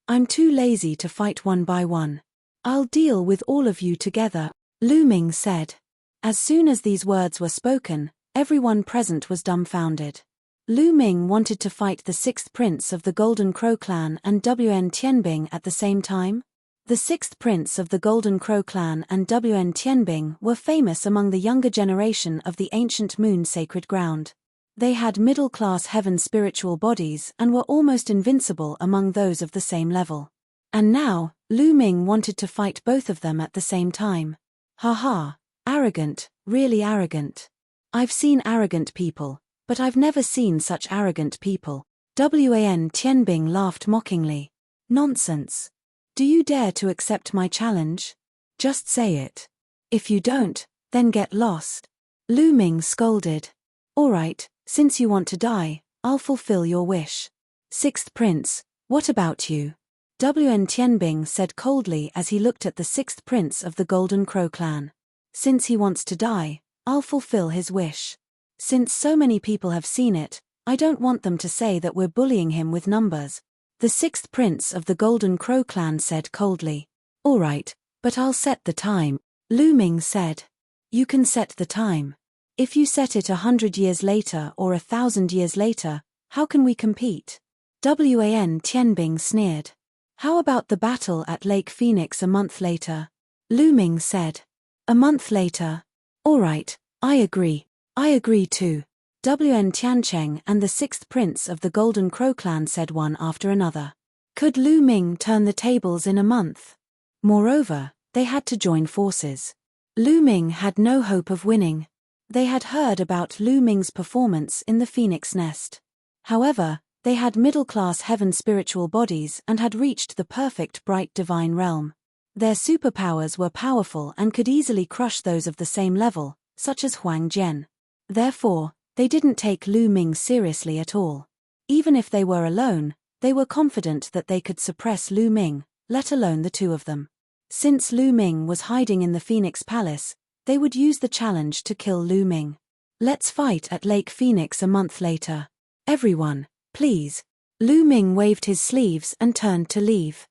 I'm too lazy to fight one by one. I'll deal with all of you together, Lu Ming said. As soon as these words were spoken, everyone present was dumbfounded. Lu Ming wanted to fight the 6th prince of the Golden Crow clan and Wan Tianbing at the same time? The 6th prince of the Golden Crow clan and Wan Tianbing were famous among the younger generation of the ancient moon sacred ground. They had middle-class heaven spiritual bodies and were almost invincible among those of the same level. And now, Lu Ming wanted to fight both of them at the same time. Haha, arrogant, really arrogant. I've seen arrogant people, but I've never seen such arrogant people. Wan Tianbing laughed mockingly. Nonsense. Do you dare to accept my challenge? Just say it. If you don't, then get lost. Lu Ming scolded. All right, since you want to die, I'll fulfill your wish. 6th prince, what about you? Wan Tianbing said coldly as he looked at the 6th prince of the Golden Crow clan. Since he wants to die, I'll fulfill his wish. Since so many people have seen it, I don't want them to say that we're bullying him with numbers. The 6th prince of the Golden Crow clan said coldly. All right, but I'll set the time, Lu Ming said. You can set the time. If you set it 100 years later or 1,000 years later, how can we compete? Wan Tianbing sneered. How about the battle at Lake Phoenix a month later? Lu Ming said. A month later? All right, I agree. I agree too. Wan Tiancheng and the 6th prince of the Golden Crow clan said one after another. Could Lu Ming turn the tables in a month? Moreover, they had to join forces. Lu Ming had no hope of winning. They had heard about Lu Ming's performance in the Phoenix Nest. However, they had middle-class heaven spiritual bodies and had reached the perfect bright divine realm. Their superpowers were powerful and could easily crush those of the same level, such as Huang Jian. Therefore, they didn't take Lu Ming seriously at all. Even if they were alone, they were confident that they could suppress Lu Ming, let alone the two of them. Since Lu Ming was hiding in the Phoenix Palace, they would use the challenge to kill Lu Ming. Let's fight at Lake Phoenix a month later. Everyone, please. Lu Ming waved his sleeves and turned to leave.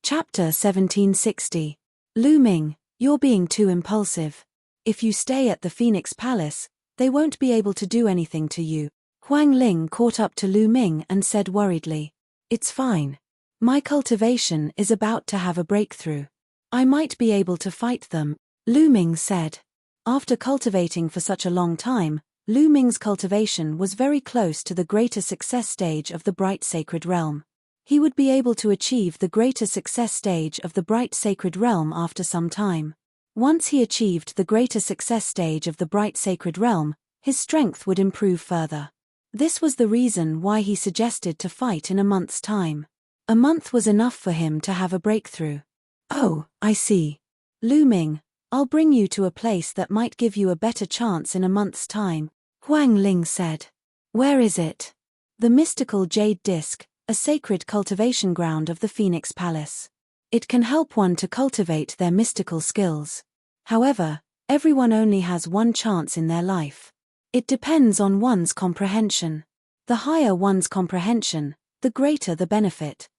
Chapter 1760. Lu Ming, you're being too impulsive. If you stay at the Phoenix Palace, they won't be able to do anything to you. Huang Ling caught up to Lu Ming and said worriedly. It's fine. My cultivation is about to have a breakthrough. I might be able to fight them, Lu Ming said. After cultivating for such a long time, Lu Ming's cultivation was very close to the greater success stage of the bright sacred realm. He would be able to achieve the greater success stage of the bright sacred realm after some time. Once he achieved the greater success stage of the bright sacred realm, his strength would improve further. This was the reason why he suggested to fight in a month's time. A month was enough for him to have a breakthrough. Oh, I see. Lu Ming, I'll bring you to a place that might give you a better chance in a month's time, Huang Ling said. Where is it? The mystical jade disc, a sacred cultivation ground of the Phoenix Palace. It can help one to cultivate their mystical skills. However, everyone only has one chance in their life. It depends on one's comprehension. The higher one's comprehension, the greater the benefit,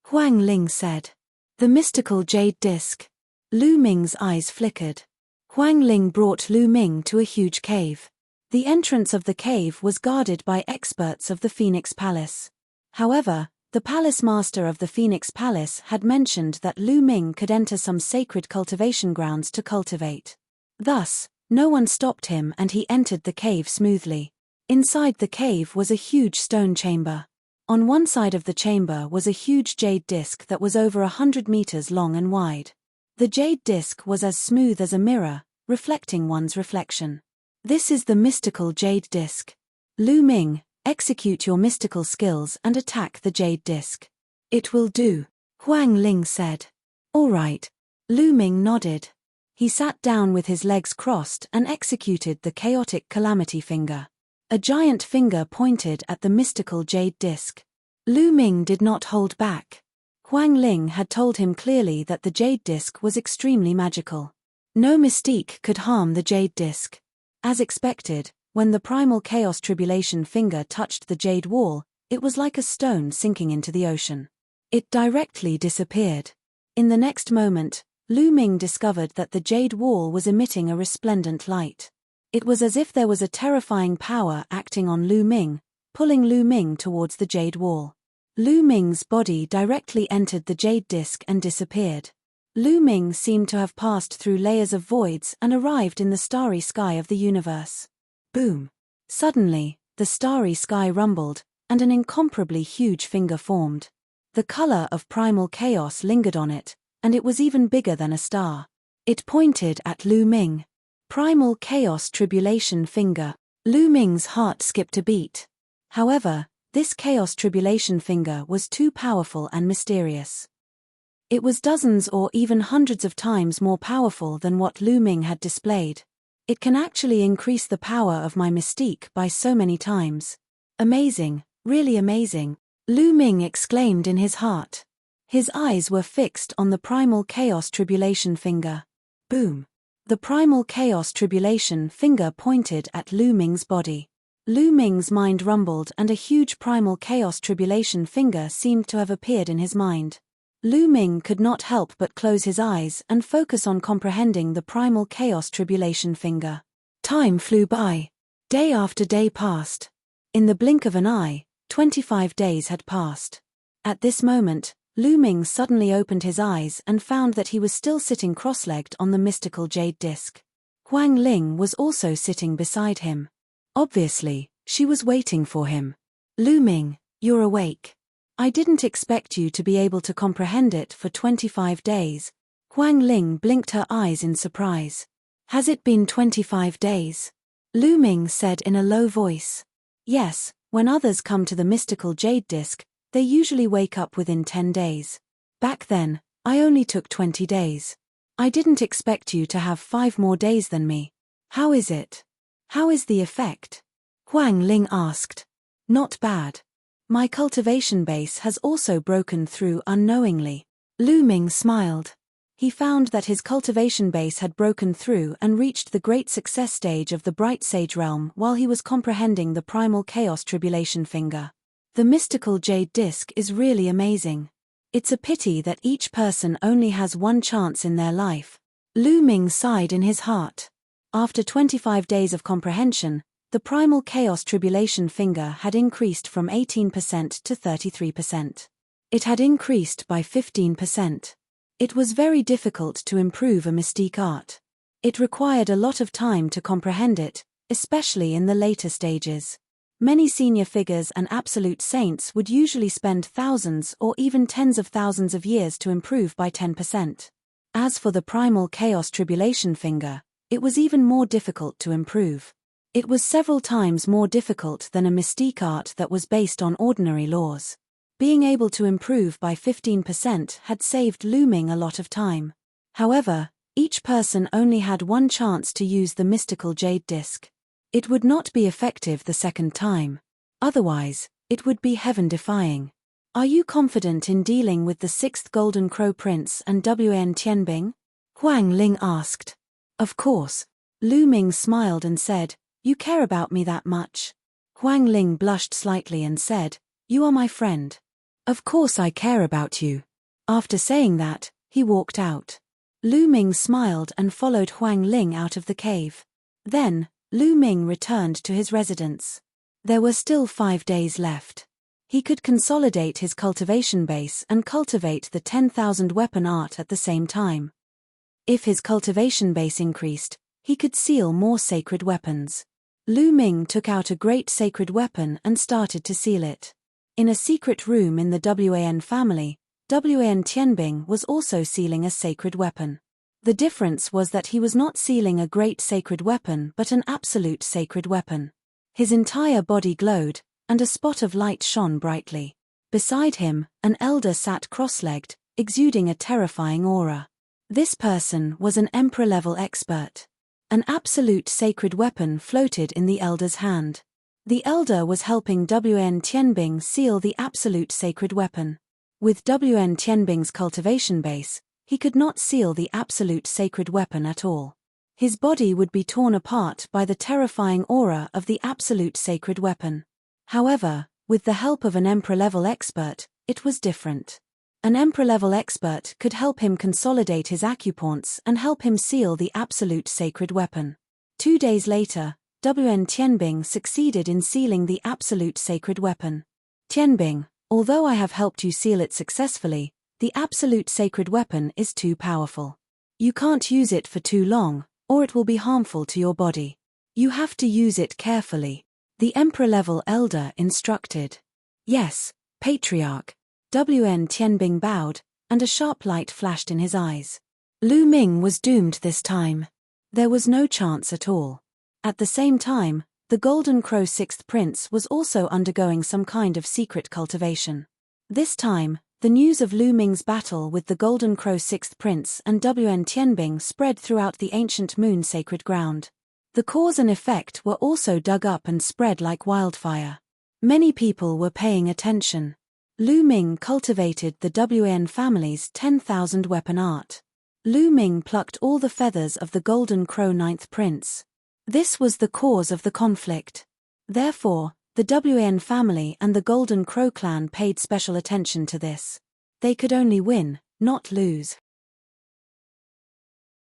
Huang Ling said. The mystical jade disc. Lu Ming's eyes flickered. Huang Ling brought Lu Ming to a huge cave. The entrance of the cave was guarded by experts of the Phoenix Palace. However, the palace master of the Phoenix Palace had mentioned that Lu Ming could enter some sacred cultivation grounds to cultivate. Thus, no one stopped him and he entered the cave smoothly. Inside the cave was a huge stone chamber. On one side of the chamber was a huge jade disc that was over 100 meters long and wide. The jade disc was as smooth as a mirror, reflecting one's reflection. This is the mystical jade disc. Lu Ming, execute your mystical skills and attack the jade disc. It will do, Huang Ling said. All right. Lu Ming nodded. He sat down with his legs crossed and executed the chaotic calamity finger. A giant finger pointed at the mystical jade disc. Lu Ming did not hold back. Huang Ling had told him clearly that the jade disc was extremely magical. No mystique could harm the jade disc. As expected, when the primal chaos tribulation finger touched the jade wall, it was like a stone sinking into the ocean. It directly disappeared. In the next moment, Lu Ming discovered that the jade wall was emitting a resplendent light. It was as if there was a terrifying power acting on Lu Ming, pulling Lu Ming towards the jade wall. Lu Ming's body directly entered the jade disc and disappeared. Lu Ming seemed to have passed through layers of voids and arrived in the starry sky of the universe. Boom! Suddenly, the starry sky rumbled, and an incomparably huge finger formed. The color of primal chaos lingered on it, and it was even bigger than a star. It pointed at Lu Ming. Primal chaos tribulation finger. Lu Ming's heart skipped a beat. However, this chaos tribulation finger was too powerful and mysterious. It was dozens or even hundreds of times more powerful than what Lu Ming had displayed. It can actually increase the power of my mystique by so many times. Amazing, really amazing, Lu Ming exclaimed in his heart. His eyes were fixed on the primal chaos tribulation finger. Boom! The primal chaos tribulation finger pointed at Lu Ming's body. Lu Ming's mind rumbled and a huge primal chaos tribulation finger seemed to have appeared in his mind. Lu Ming could not help but close his eyes and focus on comprehending the primal chaos tribulation finger. Time flew by. Day after day passed. In the blink of an eye, 25 days had passed. At this moment, Lu Ming suddenly opened his eyes and found that he was still sitting cross-legged on the mystical jade disc. Huang Ling was also sitting beside him. Obviously, she was waiting for him. Lu Ming, you're awake. I didn't expect you to be able to comprehend it for 25 days. Huang Ling blinked her eyes in surprise. Has it been 25 days? Lu Ming said in a low voice. Yes, when others come to the mystical jade disc, they usually wake up within 10 days. Back then, I only took 20 days. I didn't expect you to have 5 more days than me. How is it? How is the effect? Huang Ling asked. Not bad. My cultivation base has also broken through unknowingly. Lu Ming smiled. He found that his cultivation base had broken through and reached the great success stage of the Bright Sage realm while he was comprehending the primal chaos tribulation finger. The mystical jade disc is really amazing. It's a pity that each person only has one chance in their life. Lu Ming sighed in his heart. After 25 days of comprehension, the primal chaos tribulation finger had increased from 18% to 33%. It had increased by 15%. It was very difficult to improve a mystique art. It required a lot of time to comprehend it, especially in the later stages. Many senior figures and absolute saints would usually spend thousands or even tens of thousands of years to improve by 10%. As for the primal chaos tribulation finger, it was even more difficult to improve. It was several times more difficult than a mystique art that was based on ordinary laws. Being able to improve by 15% had saved Lu Ming a lot of time. However, each person only had one chance to use the mystical jade disc. It would not be effective the second time. Otherwise, it would be heaven-defying. Are you confident in dealing with the 6th Golden Crow Prince and Wan Tianbing? Huang Ling asked. Of course. Lu Ming smiled and said, You care about me that much? Huang Ling blushed slightly and said, You are my friend. Of course I care about you. After saying that, he walked out. Lu Ming smiled and followed Huang Ling out of the cave. Then, Lu Ming returned to his residence. There were still 5 days left. He could consolidate his cultivation base and cultivate the 10,000 weapon art at the same time. If his cultivation base increased, he could seal more sacred weapons. Lu Ming took out a great sacred weapon and started to seal it. In a secret room in the Wan family, Wan Tianbing was also sealing a sacred weapon. The difference was that he was not sealing a great sacred weapon but an absolute sacred weapon. His entire body glowed, and a spot of light shone brightly. Beside him, an elder sat cross-legged, exuding a terrifying aura. This person was an emperor-level expert. An absolute sacred weapon floated in the elder's hand. The elder was helping Wan Tianbing seal the absolute sacred weapon. With Wan Tianbing's cultivation base, he could not seal the absolute sacred weapon at all. His body would be torn apart by the terrifying aura of the absolute sacred weapon. However, with the help of an emperor-level expert, it was different. An emperor-level expert could help him consolidate his acupoints and help him seal the absolute sacred weapon. 2 days later, Wan Tianbing succeeded in sealing the absolute sacred weapon. Tianbing, although I have helped you seal it successfully, the absolute sacred weapon is too powerful. You can't use it for too long, or it will be harmful to your body. You have to use it carefully. The emperor-level elder instructed. Yes, Patriarch. Wan Tianbing bowed, and a sharp light flashed in his eyes. Lu Ming was doomed this time. There was no chance at all. At the same time, the Golden Crow 6th Prince was also undergoing some kind of secret cultivation. This time, the news of Lu Ming's battle with the Golden Crow 6th Prince and Wan Tianbing spread throughout the ancient moon sacred ground. The cause and effect were also dug up and spread like wildfire. Many people were paying attention. Lu Ming cultivated the Wan family's 10,000 weapon art. Lu Ming plucked all the feathers of the Golden Crow 9th Prince. This was the cause of the conflict. Therefore, the Wan family and the Golden Crow clan paid special attention to this. They could only win, not lose.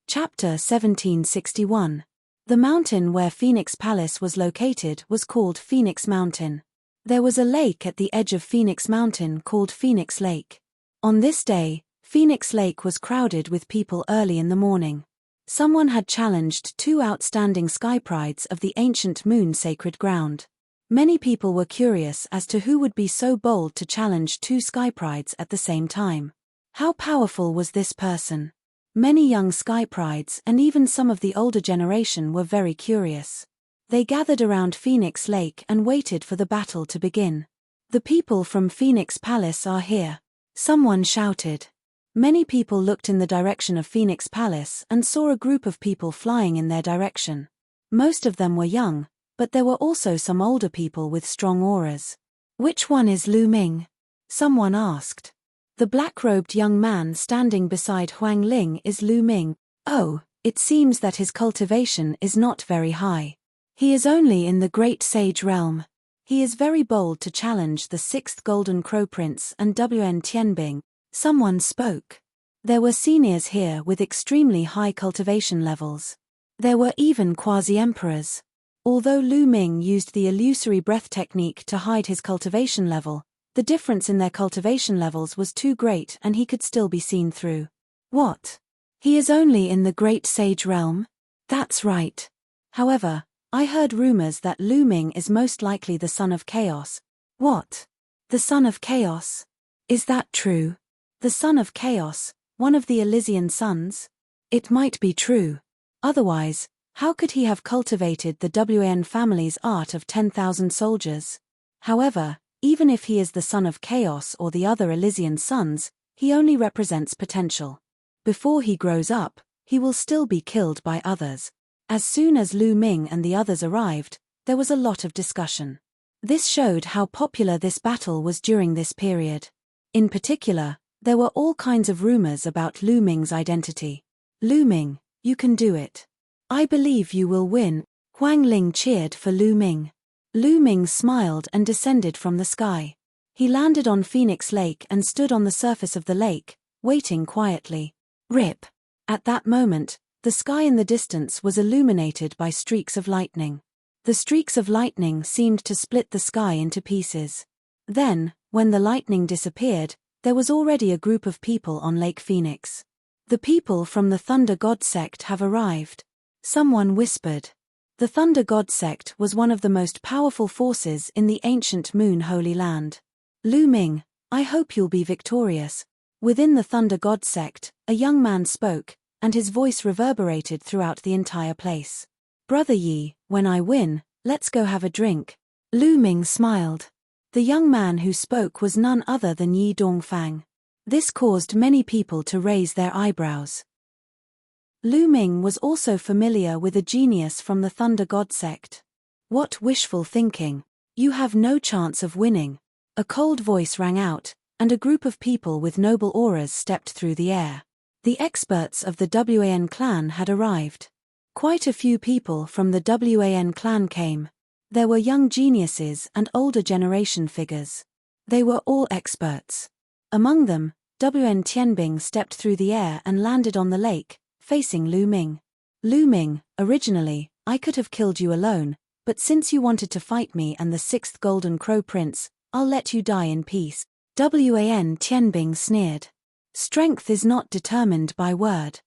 Chapter 1761. The mountain where Phoenix Palace was located was called Phoenix Mountain. There was a lake at the edge of Phoenix Mountain called Phoenix Lake. On this day, Phoenix Lake was crowded with people early in the morning. Someone had challenged 2 outstanding sky prides of the ancient moon sacred ground. Many people were curious as to who would be so bold to challenge 2 sky prides at the same time. How powerful was this person? Many young sky prides and even some of the older generation were very curious. They gathered around Phoenix Lake and waited for the battle to begin. The people from Phoenix Palace are here. Someone shouted. Many people looked in the direction of Phoenix Palace and saw a group of people flying in their direction. Most of them were young, but there were also some older people with strong auras. Which one is Lu Ming? Someone asked. The black-robed young man standing beside Huang Ling is Lu Ming. Oh, it seems that his cultivation is not very high. He is only in the Great Sage realm. He is very bold to challenge the 6th Golden Crow Prince and Wan Tianbing. Someone spoke. There were seniors here with extremely high cultivation levels. There were even quasi-emperors. Although Lu Ming used the illusory breath technique to hide his cultivation level, the difference in their cultivation levels was too great and he could still be seen through. What? He is only in the Great Sage realm? That's right. However, I heard rumors that Lu Ming is most likely the son of Chaos. What? The son of Chaos? Is that true? The son of Chaos, one of the Elysian sons? It might be true. Otherwise, how could he have cultivated the Wan family's art of 10,000 soldiers? However, even if he is the son of Chaos or the other Elysian sons, he only represents potential. Before he grows up, he will still be killed by others. As soon as Lu Ming and the others arrived, there was a lot of discussion. This showed how popular this battle was during this period. In particular, there were all kinds of rumors about Lu Ming's identity. Lu Ming, you can do it. I believe you will win. Huang Ling cheered for Lu Ming. Lu Ming smiled and descended from the sky. He landed on Phoenix Lake and stood on the surface of the lake, waiting quietly. Rip. At that moment, the sky in the distance was illuminated by streaks of lightning. The streaks of lightning seemed to split the sky into pieces. Then, when the lightning disappeared, there was already a group of people on Lake Phoenix. The people from the Thunder God sect have arrived. Someone whispered. The Thunder God sect was one of the most powerful forces in the ancient Moon Holy Land. Lu Ming, I hope you'll be victorious. Within the Thunder God sect, a young man spoke, and his voice reverberated throughout the entire place. Brother Yi, when I win, let's go have a drink. Lu Ming smiled. The young man who spoke was none other than Yi Dongfang. This caused many people to raise their eyebrows. Lu Ming was also familiar with a genius from the Thunder God sect. What wishful thinking. You have no chance of winning. A cold voice rang out, and a group of people with noble auras stepped through the air. The experts of the Wan clan had arrived. Quite a few people from the Wan clan came. There were young geniuses and older generation figures. They were all experts. Among them, Wan Tianbing stepped through the air and landed on the lake, facing Lu Ming. Lu Ming, originally, I could have killed you alone, but since you wanted to fight me and the 6th Golden Crow Prince, I'll let you die in peace. Wan Tianbing sneered. Strength is not determined by word.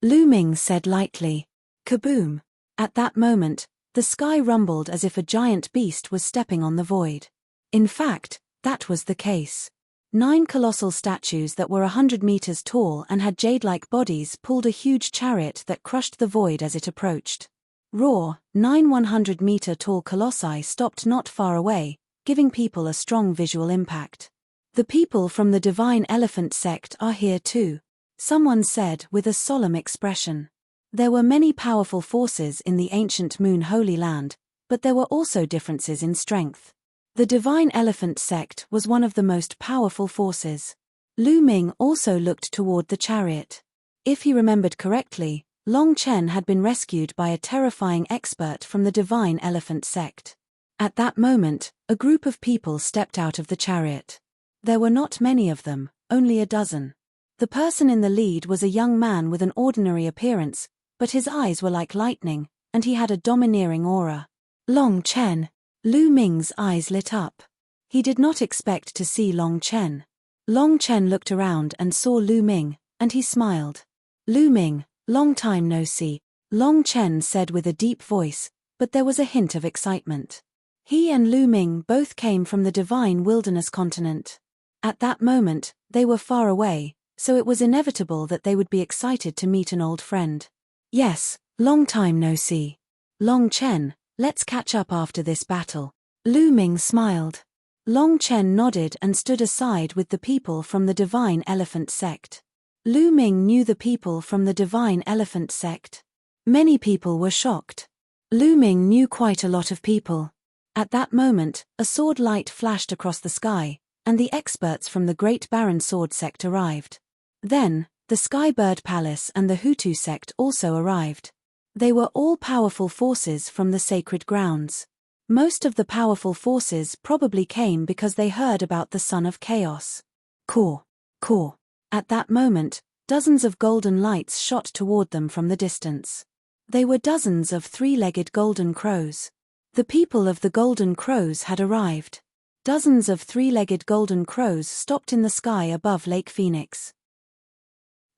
Lu Ming said lightly. Kaboom! At that moment, the sky rumbled as if a giant beast was stepping on the void. In fact, that was the case. 9 colossal statues that were 100 meters tall and had jade-like bodies pulled a huge chariot that crushed the void as it approached. Roar, 9 100-meter-tall colossi stopped not far away, giving people a strong visual impact. The people from the Divine Elephant sect are here too, someone said with a solemn expression. There were many powerful forces in the ancient Moon Holy Land, but there were also differences in strength. The Divine Elephant sect was one of the most powerful forces. Lu Ming also looked toward the chariot. If he remembered correctly, Long Chen had been rescued by a terrifying expert from the Divine Elephant sect. At that moment, a group of people stepped out of the chariot. There were not many of them, only a dozen. The person in the lead was a young man with an ordinary appearance, but his eyes were like lightning, and he had a domineering aura. Long Chen. Lu Ming's eyes lit up. He did not expect to see Long Chen. Long Chen looked around and saw Lu Ming, and he smiled. Lu Ming, long time no see, Long Chen said with a deep voice, but there was a hint of excitement. He and Lu Ming both came from the Divine Wilderness continent. At that moment, they were far away, so it was inevitable that they would be excited to meet an old friend. Yes, long time no see. Long Chen, let's catch up after this battle. Lu Ming smiled. Long Chen nodded and stood aside with the people from the Divine Elephant sect. Lu Ming knew the people from the Divine Elephant sect. Many people were shocked. Lu Ming knew quite a lot of people. At that moment, a sword light flashed across the sky, and the experts from the Great Baron Sword sect arrived. Then, the Sky Bird Palace and the Hutu sect also arrived. They were all powerful forces from the sacred grounds. Most of the powerful forces probably came because they heard about the Son of Chaos. Caw. Caw. At that moment, dozens of golden lights shot toward them from the distance. They were dozens of 3-legged golden crows. The people of the golden crows had arrived. Dozens of 3-legged golden crows stopped in the sky above Lake Phoenix.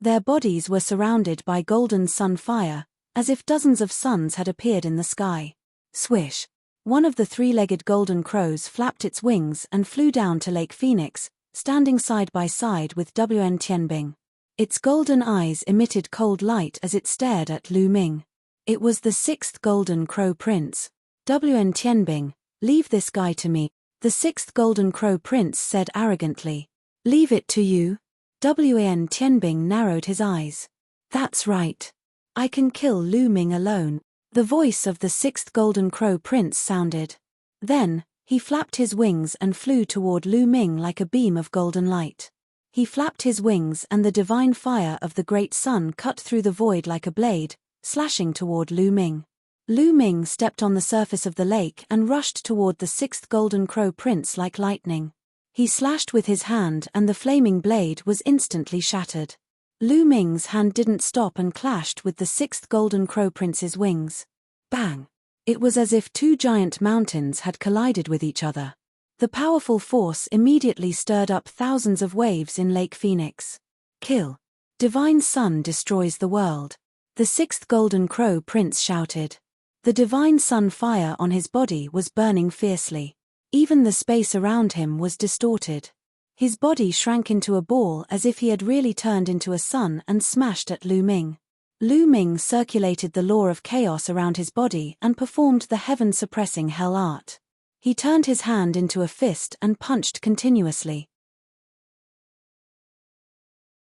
Their bodies were surrounded by golden sun fire, as if dozens of suns had appeared in the sky. Swish! One of the three-legged golden crows flapped its wings and flew down to Lake Phoenix, standing side by side with Wn Tianbing. Its golden eyes emitted cold light as it stared at Lu Ming. It was the sixth golden crow prince. Wn Tianbing, leave this guy to me, the sixth golden crow prince said arrogantly. Leave it to you? Wn Tianbing narrowed his eyes. That's right. I can kill Lu Ming alone. The voice of the sixth golden crow prince sounded. Then, he flapped his wings and flew toward Lu Ming like a beam of golden light. He flapped his wings and the divine fire of the great sun cut through the void like a blade, slashing toward Lu Ming. Lu Ming stepped on the surface of the lake and rushed toward the sixth golden crow prince like lightning. He slashed with his hand and the flaming blade was instantly shattered. Lu Ming's hand didn't stop and clashed with the sixth golden crow prince's wings. Bang! It was as if two giant mountains had collided with each other. The powerful force immediately stirred up thousands of waves in Lake Phoenix. Kill! Divine Sun destroys the world. The sixth golden crow prince shouted. The divine sun fire on his body was burning fiercely. Even the space around him was distorted. His body shrank into a ball as if he had really turned into a sun and smashed at Lu Ming. Lu Ming circulated the law of chaos around his body and performed the heaven-suppressing hell art. He turned his hand into a fist and punched continuously.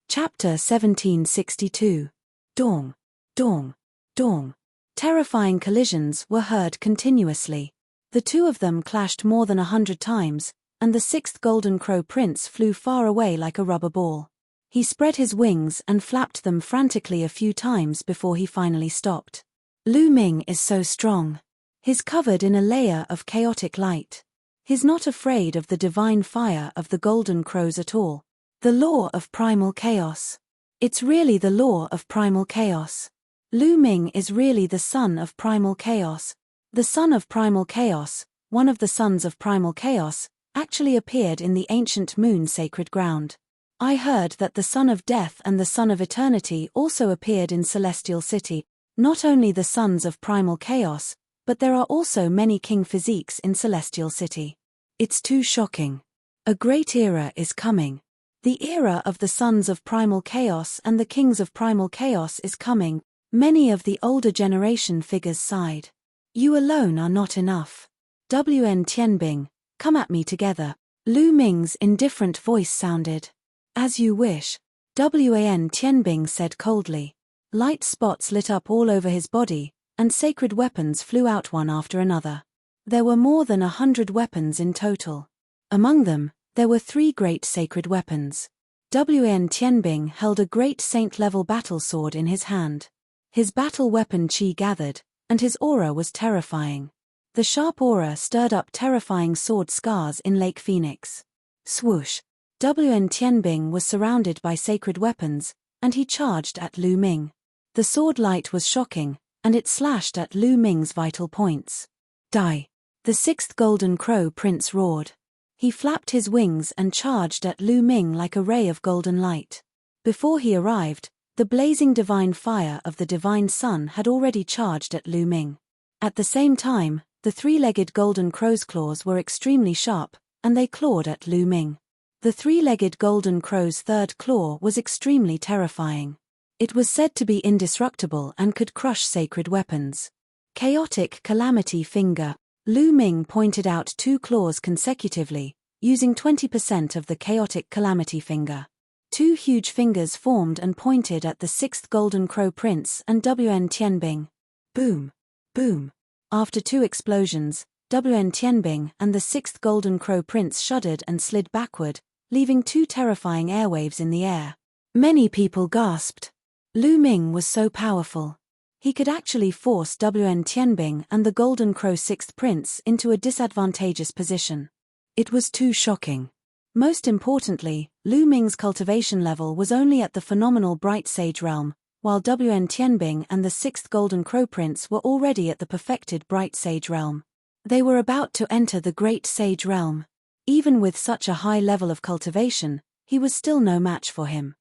Chapter 1762. Dong, dong, dong. Terrifying collisions were heard continuously. The two of them clashed more than 100 times, and the sixth golden crow prince flew far away like a rubber ball. He spread his wings and flapped them frantically a few times before he finally stopped. Lu Ming is so strong. He's covered in a layer of chaotic light. He's not afraid of the divine fire of the golden crows at all. The law of primal chaos. It's really the law of primal chaos. Lu Ming is really the son of primal chaos. The son of primal chaos, one of the sons of primal chaos, actually appeared in the ancient moon sacred ground. I heard that the son of death and the son of eternity also appeared in Celestial City. Not only the sons of primal chaos, but there are also many king physiques in Celestial City. It's too shocking. A great era is coming. The era of the sons of primal chaos and the kings of primal chaos is coming. Many of the older generation figures sighed. You alone are not enough. Wn Tianbing, come at me together. Lu Ming's indifferent voice sounded. As you wish. Wn Tianbing said coldly. Light spots lit up all over his body, and sacred weapons flew out one after another. There were more than 100 weapons in total. Among them, there were 3 great sacred weapons. Wn Tianbing held a great saint-level battle sword in his hand. His battle weapon qi gathered, and his aura was terrifying. The sharp aura stirred up terrifying sword scars in Lake Phoenix. Swoosh! Wn Tianbing was surrounded by sacred weapons, and he charged at Lu Ming. The sword light was shocking, and it slashed at Lu Ming's vital points. Die! The sixth golden crow prince roared. He flapped his wings and charged at Lu Ming like a ray of golden light. Before he arrived, the blazing divine fire of the divine sun had already charged at Lu Ming. At the same time, the three-legged golden crow's claws were extremely sharp, and they clawed at Lu Ming. The three-legged golden crow's third claw was extremely terrifying. It was said to be indestructible and could crush sacred weapons. Chaotic Calamity Finger. Lu Ming pointed out 2 claws consecutively, using 20% of the Chaotic Calamity Finger. 2 huge fingers formed and pointed at the 6th Golden Crow Prince and Wn Tianbing. Boom! Boom! After 2 explosions, Wn Tianbing and the 6th Golden Crow Prince shuddered and slid backward, leaving 2 terrifying airwaves in the air. Many people gasped. Lu Ming was so powerful. He could actually force Wn Tianbing and the Golden Crow 6th Prince into a disadvantageous position. It was too shocking. Most importantly, Lu Ming's cultivation level was only at the phenomenal Bright Sage realm, while Wn Tianbing and the 6th Golden Crow Prince were already at the perfected Bright Sage realm. They were about to enter the Great Sage realm. Even with such a high level of cultivation, he was still no match for him.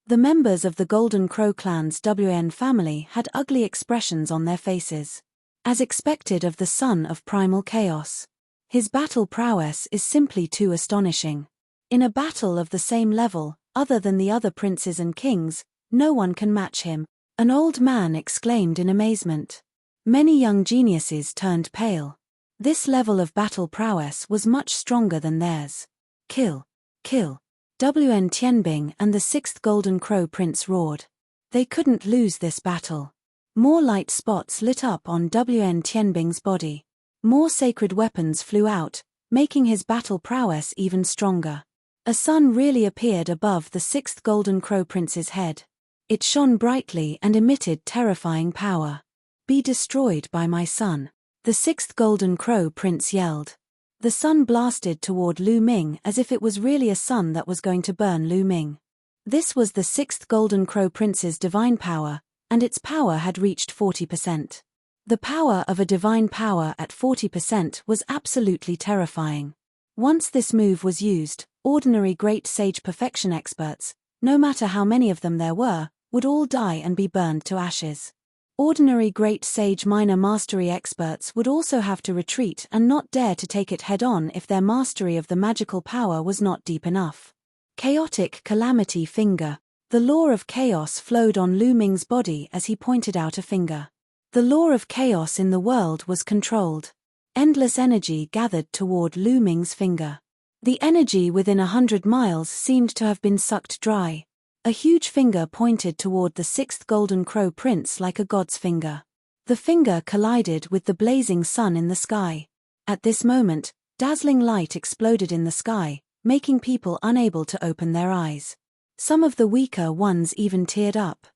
The members of the Golden Crow clan's WN family had ugly expressions on their faces. As expected of the son of primal chaos. His battle prowess is simply too astonishing. In a battle of the same level, other than the other princes and kings, no one can match him, an old man exclaimed in amazement. Many young geniuses turned pale. This level of battle prowess was much stronger than theirs. Kill! Kill! WN Tianbing and the 6th Golden Crow Prince roared. They couldn't lose this battle. More light spots lit up on WN Tianbing's body. More sacred weapons flew out, making his battle prowess even stronger. A sun really appeared above the 6th Golden Crow Prince's head. It shone brightly and emitted terrifying power. Be destroyed by my sun, the 6th Golden Crow Prince yelled. The sun blasted toward Lu Ming as if it was really a sun that was going to burn Lu Ming. This was the 6th Golden Crow Prince's divine power, and its power had reached 40%. The power of a divine power at 40% was absolutely terrifying. Once this move was used, ordinary Great Sage Perfection experts, no matter how many of them there were, would all die and be burned to ashes. Ordinary Great Sage Minor Mastery experts would also have to retreat and not dare to take it head-on if their mastery of the magical power was not deep enough. Chaotic Calamity Finger. The law of chaos flowed on Lu Ming's body as he pointed out a finger. The law of chaos in the world was controlled. Endless energy gathered toward Lu Ming's finger. The energy within 100 miles seemed to have been sucked dry. A huge finger pointed toward the 6th Golden Crow Prince like a god's finger. The finger collided with the blazing sun in the sky. At this moment, dazzling light exploded in the sky, making people unable to open their eyes. Some of the weaker ones even teared up.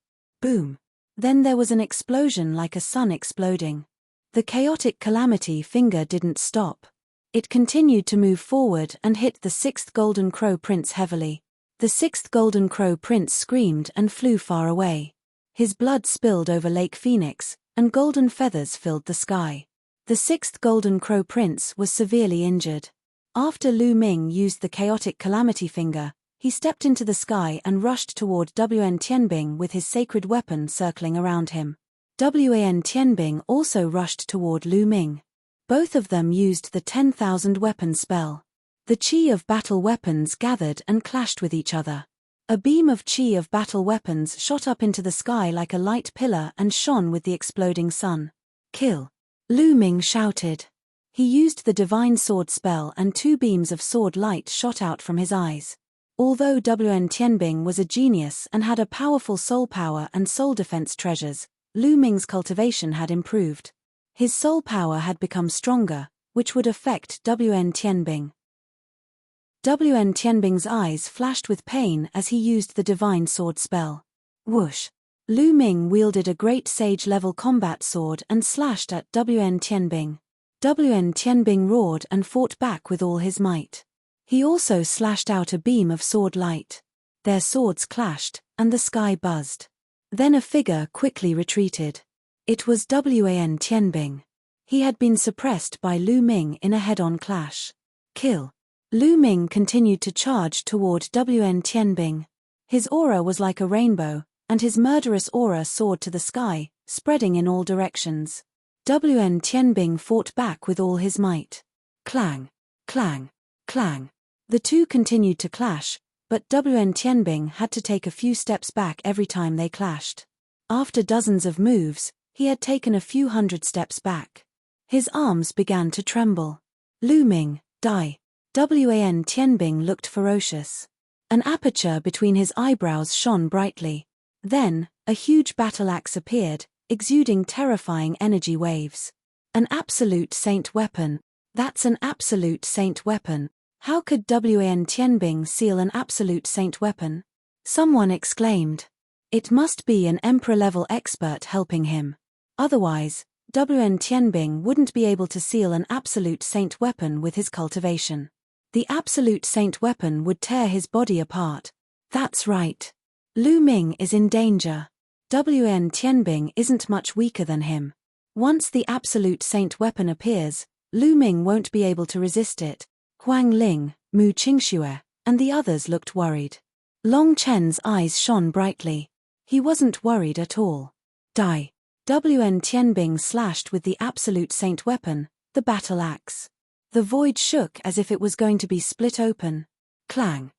Boom! Then there was an explosion like a sun exploding. The chaotic calamity finger didn't stop. It continued to move forward and hit the 6th Golden Crow Prince heavily. The 6th Golden Crow Prince screamed and flew far away. His blood spilled over Lake Phoenix, and golden feathers filled the sky. The 6th Golden Crow Prince was severely injured. After Lu Ming used the chaotic calamity finger, he stepped into the sky and rushed toward WN Tianbing with his sacred weapon circling around him. WN Tianbing also rushed toward Lu Ming. Both of them used the 10,000 weapon spell. The chi of battle weapons gathered and clashed with each other. A beam of chi of battle weapons shot up into the sky like a light pillar and shone with the exploding sun. Kill! Lu Ming shouted. He used the divine sword spell and 2 beams of sword light shot out from his eyes. Although WN Tianbing was a genius and had a powerful soul power and soul defense treasures, Lu Ming's cultivation had improved. His soul power had become stronger, which would affect WN Tianbing. WN Tianbing's eyes flashed with pain as he used the divine sword spell. Whoosh! Lu Ming wielded a great sage-level combat sword and slashed at WN Tianbing. WN Tianbing roared and fought back with all his might. He also slashed out a beam of sword light. Their swords clashed, and the sky buzzed. Then a figure quickly retreated. It was WN Tianbing. He had been suppressed by Lu Ming in a head-on clash. Kill! Lu Ming continued to charge toward WN Tianbing. His aura was like a rainbow, and his murderous aura soared to the sky, spreading in all directions. WN Tianbing fought back with all his might. Clang! Clang! Clang! The two continued to clash, but WN Tianbing had to take a few steps back every time they clashed. After dozens of moves, he had taken a few hundred steps back. His arms began to tremble. Lu Ming, die! WN Tianbing looked ferocious. An aperture between his eyebrows shone brightly. Then, a huge battle axe appeared, exuding terrifying energy waves. An absolute saint weapon. That's an absolute saint weapon. How could WN Tianbing seal an absolute saint weapon? Someone exclaimed. It must be an emperor-level expert helping him. Otherwise, WN Tianbing wouldn't be able to seal an absolute saint weapon with his cultivation. The absolute saint weapon would tear his body apart. That's right. Lu Ming is in danger. WN Tianbing isn't much weaker than him. Once the absolute saint weapon appears, Lu Ming won't be able to resist it. Huang Ling, Mu Qingxue, and the others looked worried. Long Chen's eyes shone brightly. He wasn't worried at all. Die. WN Tianbing slashed with the absolute saint weapon, the battle axe. The void shook as if it was going to be split open. Clang.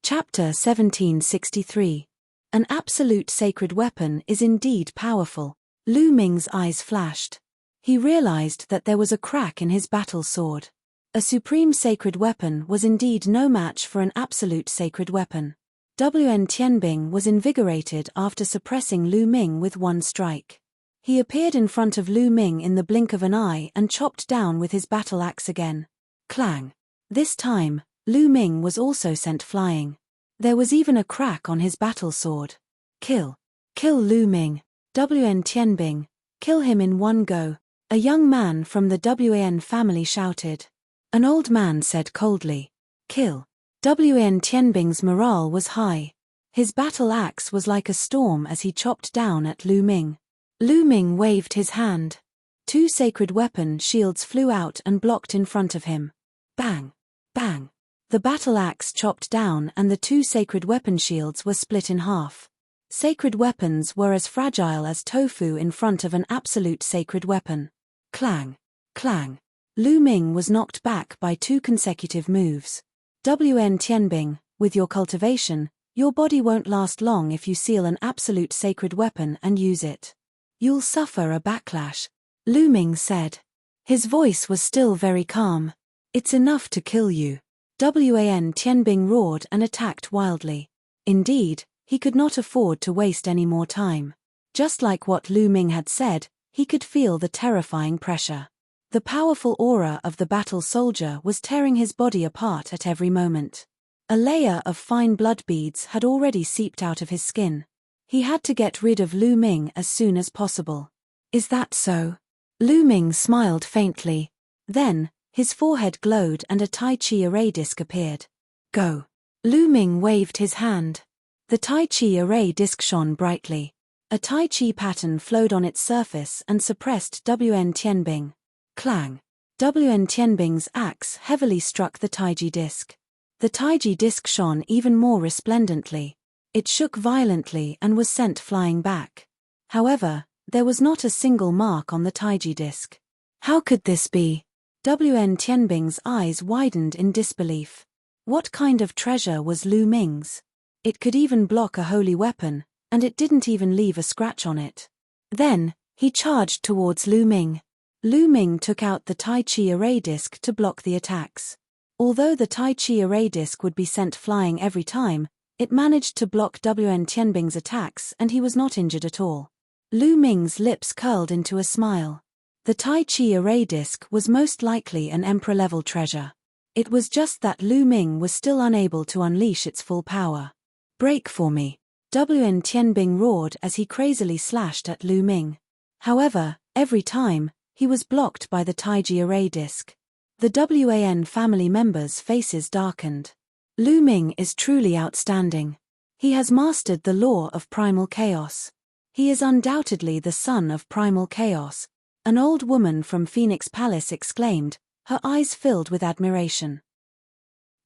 Chapter 1763. An absolute sacred weapon is indeed powerful. Lu Ming's eyes flashed. He realized that there was a crack in his battle sword. A supreme sacred weapon was indeed no match for an absolute sacred weapon. WN Tianbing was invigorated after suppressing Lu Ming with one strike. He appeared in front of Lu Ming in the blink of an eye and chopped down with his battle axe again. Clang. This time, Lu Ming was also sent flying. There was even a crack on his battle sword. Kill. Kill Lu Ming. WN Tianbing. Kill him in one go. A young man from the WAN family shouted. An old man said coldly. Kill. WN Tianbing's morale was high. His battle axe was like a storm as he chopped down at Lu Ming. Lu Ming waved his hand. Two sacred weapon shields flew out and blocked in front of him. Bang. Bang. The battle axe chopped down and the two sacred weapon shields were split in half. Sacred weapons were as fragile as tofu in front of an absolute sacred weapon. Clang. Clang. Lu Ming was knocked back by two consecutive moves. WN Tianbing, with your cultivation, your body won't last long if you seal an absolute sacred weapon and use it. You'll suffer a backlash, Lu Ming said. His voice was still very calm. It's enough to kill you. WAN Tianbing roared and attacked wildly. Indeed, he could not afford to waste any more time. Just like what Lu Ming had said, he could feel the terrifying pressure. The powerful aura of the battle soldier was tearing his body apart at every moment. A layer of fine blood beads had already seeped out of his skin. He had to get rid of Lu Ming as soon as possible. Is that so? Lu Ming smiled faintly. Then, his forehead glowed and a Tai Chi array disc appeared. Go. Lu Ming waved his hand. The Tai Chi array disc shone brightly. A Tai Chi pattern flowed on its surface and suppressed WN Tianbing. Clang. WN Tianbing's axe heavily struck the Taiji disc. The Taiji disc shone even more resplendently. It shook violently and was sent flying back. However, there was not a single mark on the Taiji disc. How could this be? WN Tianbing's eyes widened in disbelief. What kind of treasure was Lu Ming's? It could even block a holy weapon, and it didn't even leave a scratch on it. Then, he charged towards Lu Ming. Lu Ming took out the Tai Chi array disc to block the attacks. Although the Tai Chi array disc would be sent flying every time, it managed to block WN Tianbing's attacks and he was not injured at all. Lu Ming's lips curled into a smile. The Tai Chi array disc was most likely an emperor-level treasure. It was just that Lu Ming was still unable to unleash its full power. Break for me. WN Tianbing roared as he crazily slashed at Lu Ming. However, every time, he was blocked by the Taiji array disc. The WAN family members' faces darkened. Lu Ming is truly outstanding. He has mastered the law of primal chaos. He is undoubtedly the son of primal chaos, an old woman from Phoenix Palace exclaimed, her eyes filled with admiration.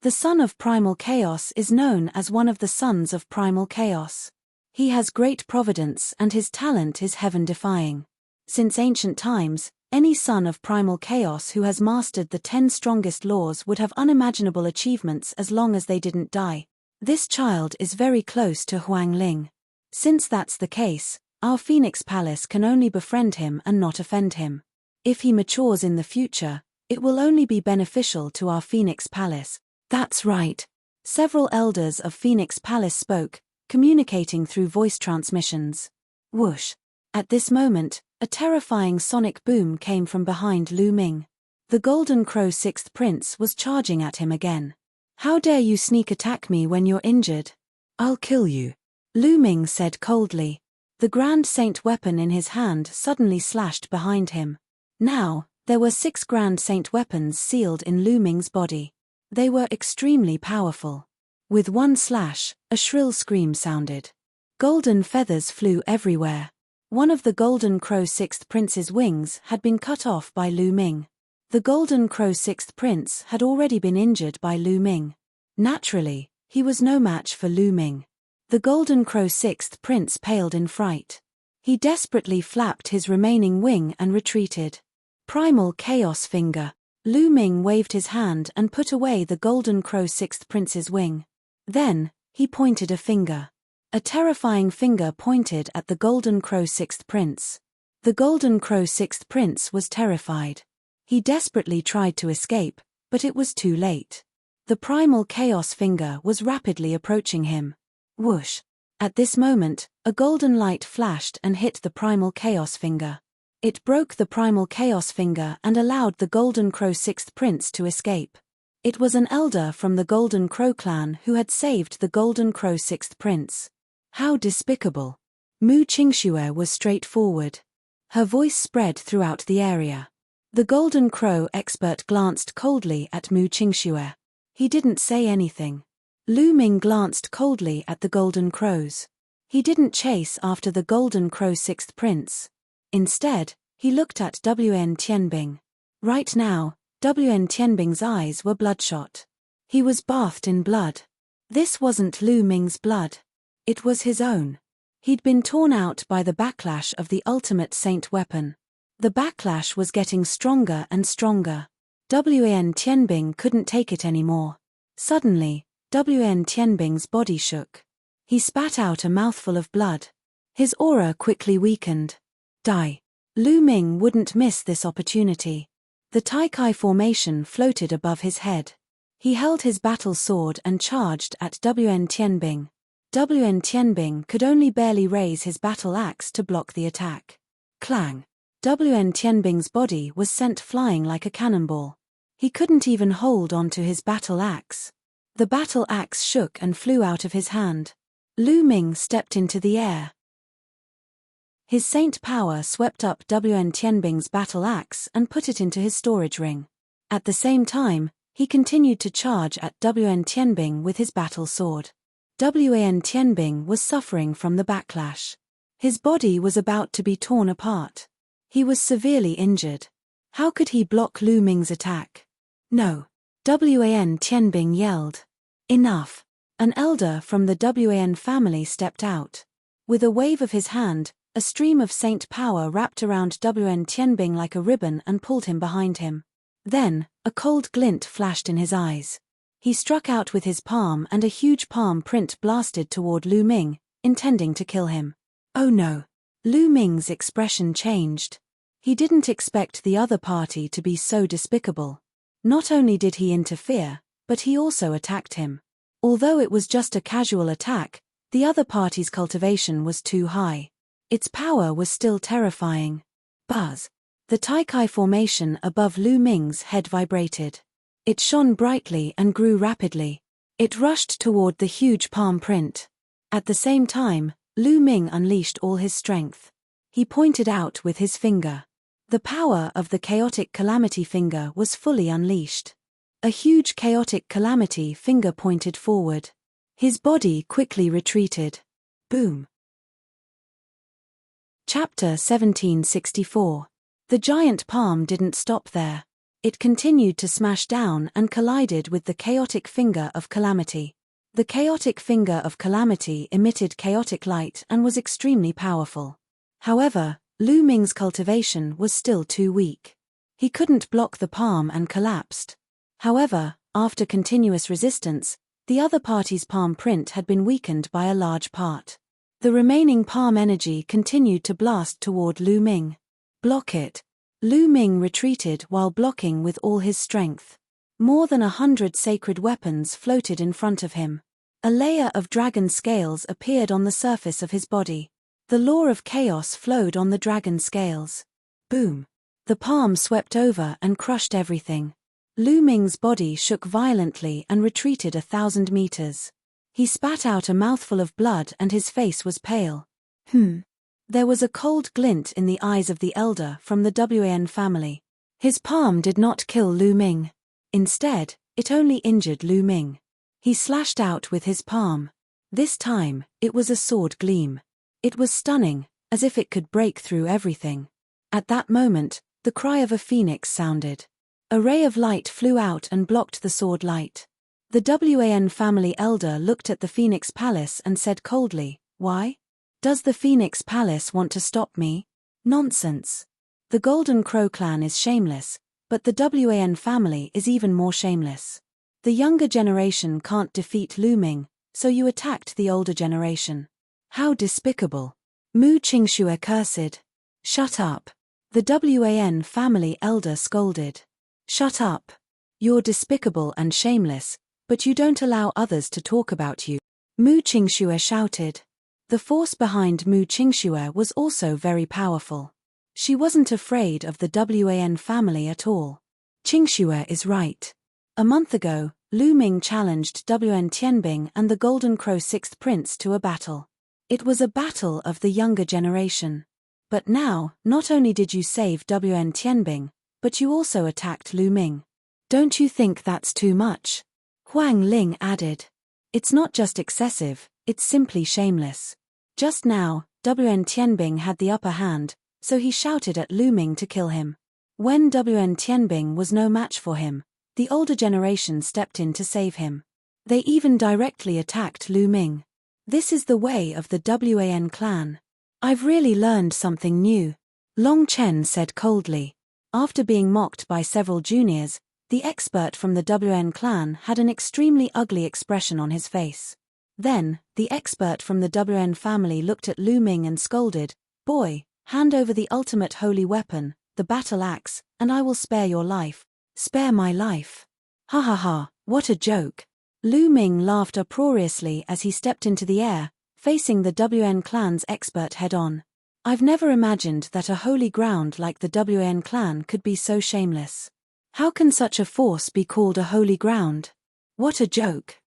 The son of primal chaos is known as one of the sons of primal chaos. He has great providence and his talent is heaven-defying. Since ancient times, any son of primal chaos who has mastered the 10 strongest laws would have unimaginable achievements as long as they didn't die. This child is very close to Huang Ling. Since that's the case, our Phoenix Palace can only befriend him and not offend him. If he matures in the future, it will only be beneficial to our Phoenix Palace. That's right. Several elders of Phoenix Palace spoke, communicating through voice transmissions. Whoosh. At this moment, a terrifying sonic boom came from behind Lu Ming. The Golden Crow 6th Prince was charging at him again. How dare you sneak attack me when you're injured? I'll kill you. Lu Ming said coldly. The Grand Saint weapon in his hand suddenly slashed behind him. Now, there were 6 Grand Saint weapons sealed in Lu Ming's body. They were extremely powerful. With one slash, a shrill scream sounded. Golden feathers flew everywhere. One of the Golden Crow 6th Prince's wings had been cut off by Lu Ming. The Golden Crow 6th Prince had already been injured by Lu Ming. Naturally, he was no match for Lu Ming. The Golden Crow sixth prince paled in fright. He desperately flapped his remaining wing and retreated. Primal Chaos Finger. Lu Ming waved his hand and put away the Golden Crow sixth prince's wing. Then, he pointed a finger. A terrifying finger pointed at the Golden Crow sixth prince. The Golden Crow sixth prince was terrified. He desperately tried to escape, but it was too late. The Primal Chaos Finger was rapidly approaching him. Whoosh! At this moment, a golden light flashed and hit the Primal Chaos Finger. It broke the Primal Chaos Finger and allowed the Golden Crow sixth prince to escape. It was an elder from the Golden Crow clan who had saved the Golden Crow sixth prince. How despicable! Mu Qingxue was straightforward. Her voice spread throughout the area. The Golden Crow expert glanced coldly at Mu Qingxue. He didn't say anything. Lu Ming glanced coldly at the Golden Crows. He didn't chase after the Golden Crow sixth prince. Instead, he looked at Wn Tianbing. Right now, Wn Tianbing's eyes were bloodshot. He was bathed in blood. This wasn't Lu Ming's blood. It was his own. He'd been torn out by the backlash of the ultimate saint weapon. The backlash was getting stronger and stronger. Wn Tianbing couldn't take it anymore. Suddenly, Wn Tianbing's body shook. He spat out a mouthful of blood. His aura quickly weakened. Die. Lu Ming wouldn't miss this opportunity. The Taikai formation floated above his head. He held his battle sword and charged at Wn Tianbing. Wn Tianbing could only barely raise his battle axe to block the attack. Clang! Wn Tianbing's body was sent flying like a cannonball. He couldn't even hold onto his battle axe. The battle axe shook and flew out of his hand. Lu Ming stepped into the air. His saint power swept up Wn Tianbing's battle axe and put it into his storage ring. At the same time, he continued to charge at Wn Tianbing with his battle sword. Wn Tianbing was suffering from the backlash. His body was about to be torn apart. He was severely injured. How could he block Lu Ming's attack? No. Wn Tianbing yelled. Enough. An elder from the Wan family stepped out. With a wave of his hand, a stream of saint power wrapped around Wn Tianbing like a ribbon and pulled him behind him. Then, a cold glint flashed in his eyes. He struck out with his palm and a huge palm print blasted toward Lu Ming, intending to kill him. Oh no! Lu Ming's expression changed. He didn't expect the other party to be so despicable. Not only did he interfere, but he also attacked him. Although it was just a casual attack, the other party's cultivation was too high. Its power was still terrifying. Buzz! The Taikai formation above Lu Ming's head vibrated. It shone brightly and grew rapidly. It rushed toward the huge palm print. At the same time, Lu Ming unleashed all his strength. He pointed out with his finger. The power of the chaotic calamity finger was fully unleashed. A huge chaotic calamity finger pointed forward. His body quickly retreated. Boom. Chapter 1764. The giant palm didn't stop there. It continued to smash down and collided with the chaotic finger of calamity. The chaotic finger of calamity emitted chaotic light and was extremely powerful. However, Lu Ming's cultivation was still too weak. He couldn't block the palm and collapsed. However, after continuous resistance, the other party's palm print had been weakened by a large part. The remaining palm energy continued to blast toward Lu Ming. Block it. Lu Ming retreated while blocking with all his strength. More than 100 sacred weapons floated in front of him. A layer of dragon scales appeared on the surface of his body. The law of chaos flowed on the dragon scales. Boom. The palm swept over and crushed everything. Lu Ming's body shook violently and retreated 1,000 meters. He spat out a mouthful of blood and his face was pale. There was a cold glint in the eyes of the elder from the Wan family. His palm did not kill Lu Ming. Instead, it only injured Lu Ming. He slashed out with his palm. This time, it was a sword gleam. It was stunning, as if it could break through everything. At that moment, the cry of a phoenix sounded. A ray of light flew out and blocked the sword light. The WAN family elder looked at the Phoenix Palace and said coldly, "Why? Does the Phoenix Palace want to stop me? Nonsense. The Golden Crow clan is shameless, but the WAN family is even more shameless. The younger generation can't defeat Lu Ming, so you attacked the older generation. How despicable." Mu Qingxue cursed. "Shut up." The WAN family elder scolded. "Shut up. You're despicable and shameless, but you don't allow others to talk about you," Mu Qingxue shouted. The force behind Mu Qingxue was also very powerful. She wasn't afraid of the WAN family at all. Qingxue is right. A month ago, Lu Ming challenged WN Tianbing and the Golden Crow Sixth Prince to a battle. It was a battle of the younger generation. But now, not only did you save WN Tianbing, but you also attacked Lu Ming. Don't you think that's too much? Huang Ling added. It's not just excessive, it's simply shameless. Just now, WN Tianbing had the upper hand, so he shouted at Lu Ming to kill him. When WN Tianbing was no match for him, the older generation stepped in to save him. They even directly attacked Lu Ming. This is the way of the WAN clan. I've really learned something new, Long Chen said coldly. After being mocked by several juniors, the expert from the WN clan had an extremely ugly expression on his face. Then, the expert from the WN family looked at Lu Ming and scolded, "Boy, hand over the ultimate holy weapon, the battle axe, and I will spare your life." "Spare my life? Ha ha ha, what a joke." Lu Ming laughed uproariously as he stepped into the air, facing the WN clan's expert head-on. "I've never imagined that a holy ground like the WN clan could be so shameless. How can such a force be called a holy ground? What a joke."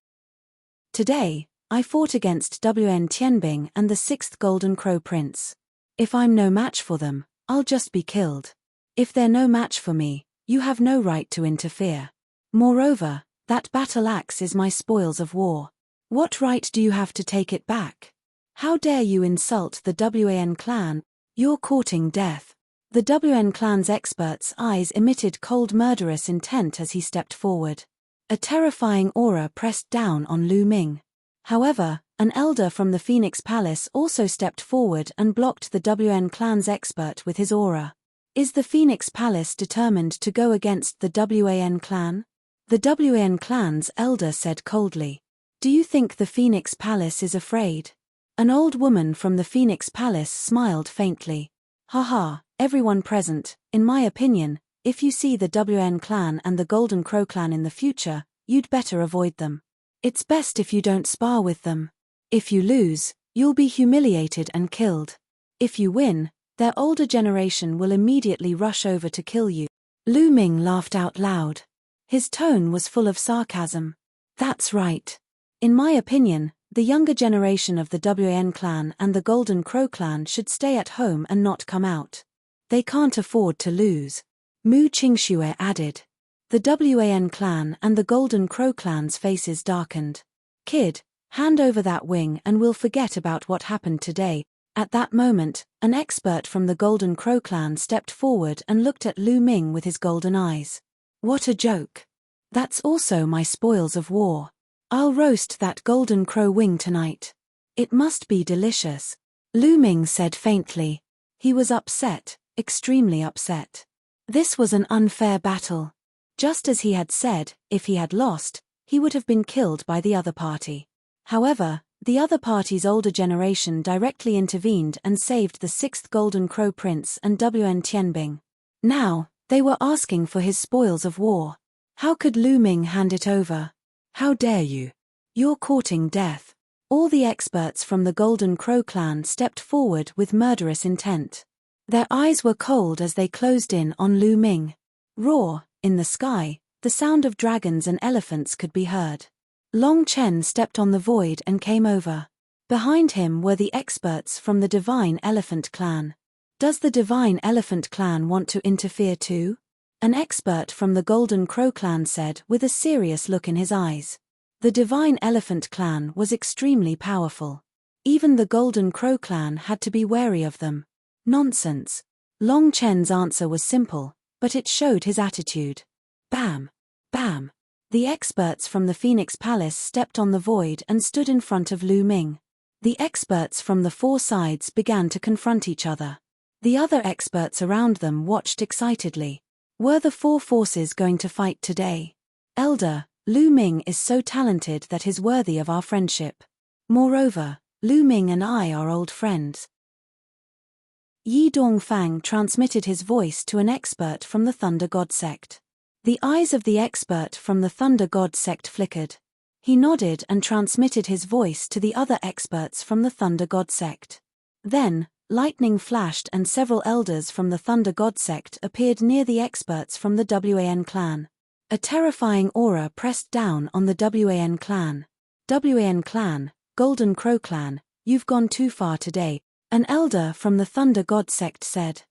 "Today, I fought against WN Tianbing and the 6th Golden Crow Prince. If I'm no match for them, I'll just be killed. If they're no match for me, you have no right to interfere. Moreover, that battle axe is my spoils of war. What right do you have to take it back? How dare you insult the WAN clan? You're courting death." The WN clan's expert's eyes emitted cold murderous intent as he stepped forward. A terrifying aura pressed down on Lu Ming. However, an elder from the Phoenix Palace also stepped forward and blocked the WN clan's expert with his aura. Is the Phoenix Palace determined to go against the WAN clan? The WAN clan's elder said coldly. "Do you think the Phoenix Palace is afraid?" An old woman from the Phoenix Palace smiled faintly. "Haha, everyone present, in my opinion, if you see the WN clan and the Golden Crow clan in the future, you'd better avoid them. It's best if you don't spar with them. If you lose, you'll be humiliated and killed. If you win, their older generation will immediately rush over to kill you." Lu Ming laughed out loud. His tone was full of sarcasm. "That's right. In my opinion, the younger generation of the WN clan and the Golden Crow clan should stay at home and not come out. They can't afford to lose." Mu Qingxue added. The WAN clan and the Golden Crow clan's faces darkened. "Kid, hand over that wing and we'll forget about what happened today." At that moment, an expert from the Golden Crow clan stepped forward and looked at Lu Ming with his golden eyes. "What a joke. That's also my spoils of war. I'll roast that Golden Crow wing tonight. It must be delicious." Lu Ming said faintly. He was upset, extremely upset. This was an unfair battle. Just as he had said, if he had lost, he would have been killed by the other party. However, the other party's older generation directly intervened and saved the 6th Golden Crow Prince and WN Tianbing. Now, they were asking for his spoils of war. How could Lu Ming hand it over? "How dare you? You're courting death." All the experts from the Golden Crow clan stepped forward with murderous intent. Their eyes were cold as they closed in on Lu Ming. Roar, in the sky, the sound of dragons and elephants could be heard. Long Chen stepped on the void and came over. Behind him were the experts from the Divine Elephant clan. Does the Divine Elephant clan want to interfere too? An expert from the Golden Crow clan said with a serious look in his eyes. The Divine Elephant clan was extremely powerful. Even the Golden Crow clan had to be wary of them. Nonsense. Long Chen's answer was simple, but it showed his attitude. Bam! Bam! The experts from the Phoenix Palace stepped on the void and stood in front of Lu Ming. The experts from the four sides began to confront each other. The other experts around them watched excitedly. Were the four forces going to fight today? Elder, Lu Ming is so talented that he's worthy of our friendship. Moreover, Lu Ming and I are old friends. Yi Dongfang transmitted his voice to an expert from the Thunder God sect. The eyes of the expert from the Thunder God sect flickered. He nodded and transmitted his voice to the other experts from the Thunder God sect. Then, lightning flashed and several elders from the Thunder God sect appeared near the experts from the Wan clan. A terrifying aura pressed down on the Wan clan. Wan clan, Golden Crow clan, you've gone too far today, an elder from the Thunder God sect said.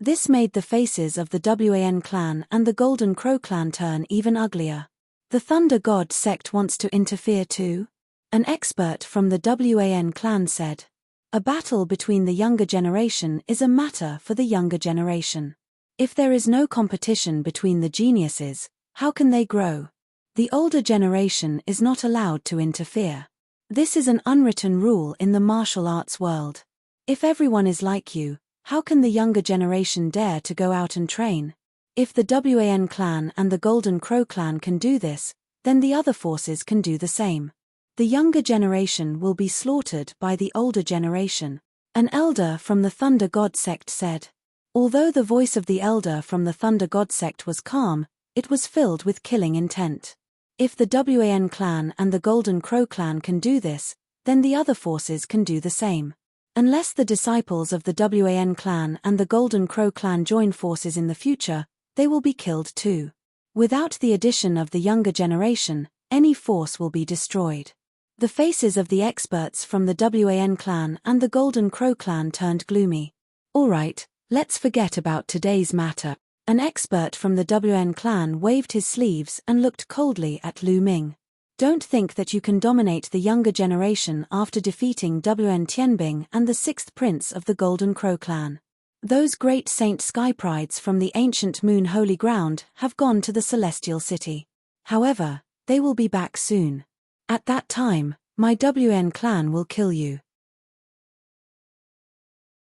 This made the faces of the Wan clan and the Golden Crow clan turn even uglier. The Thunder God sect wants to interfere too? An expert from the Wan clan said. A battle between the younger generation is a matter for the younger generation. If there is no competition between the geniuses, how can they grow? The older generation is not allowed to interfere. This is an unwritten rule in the martial arts world. If everyone is like you, how can the younger generation dare to go out and train? If the Wan clan and the Golden Crow clan can do this, then the other forces can do the same. The younger generation will be slaughtered by the older generation, an elder from the Thunder God sect said. Although the voice of the elder from the Thunder God sect was calm, it was filled with killing intent. If the Wan clan and the Golden Crow clan can do this, then the other forces can do the same. Unless the disciples of the Wan clan and the Golden Crow clan join forces in the future, they will be killed too. Without the addition of the younger generation, any force will be destroyed. The faces of the experts from the Wan clan and the Golden Crow clan turned gloomy. Alright, let's forget about today's matter. An expert from the Wan clan waved his sleeves and looked coldly at Lu Ming. Don't think that you can dominate the younger generation after defeating Wan Tianbing and the sixth prince of the Golden Crow clan. Those great Saint Skyprides from the ancient Moon Holy Ground have gone to the Celestial City. However, they will be back soon. At that time, my Wan clan will kill you.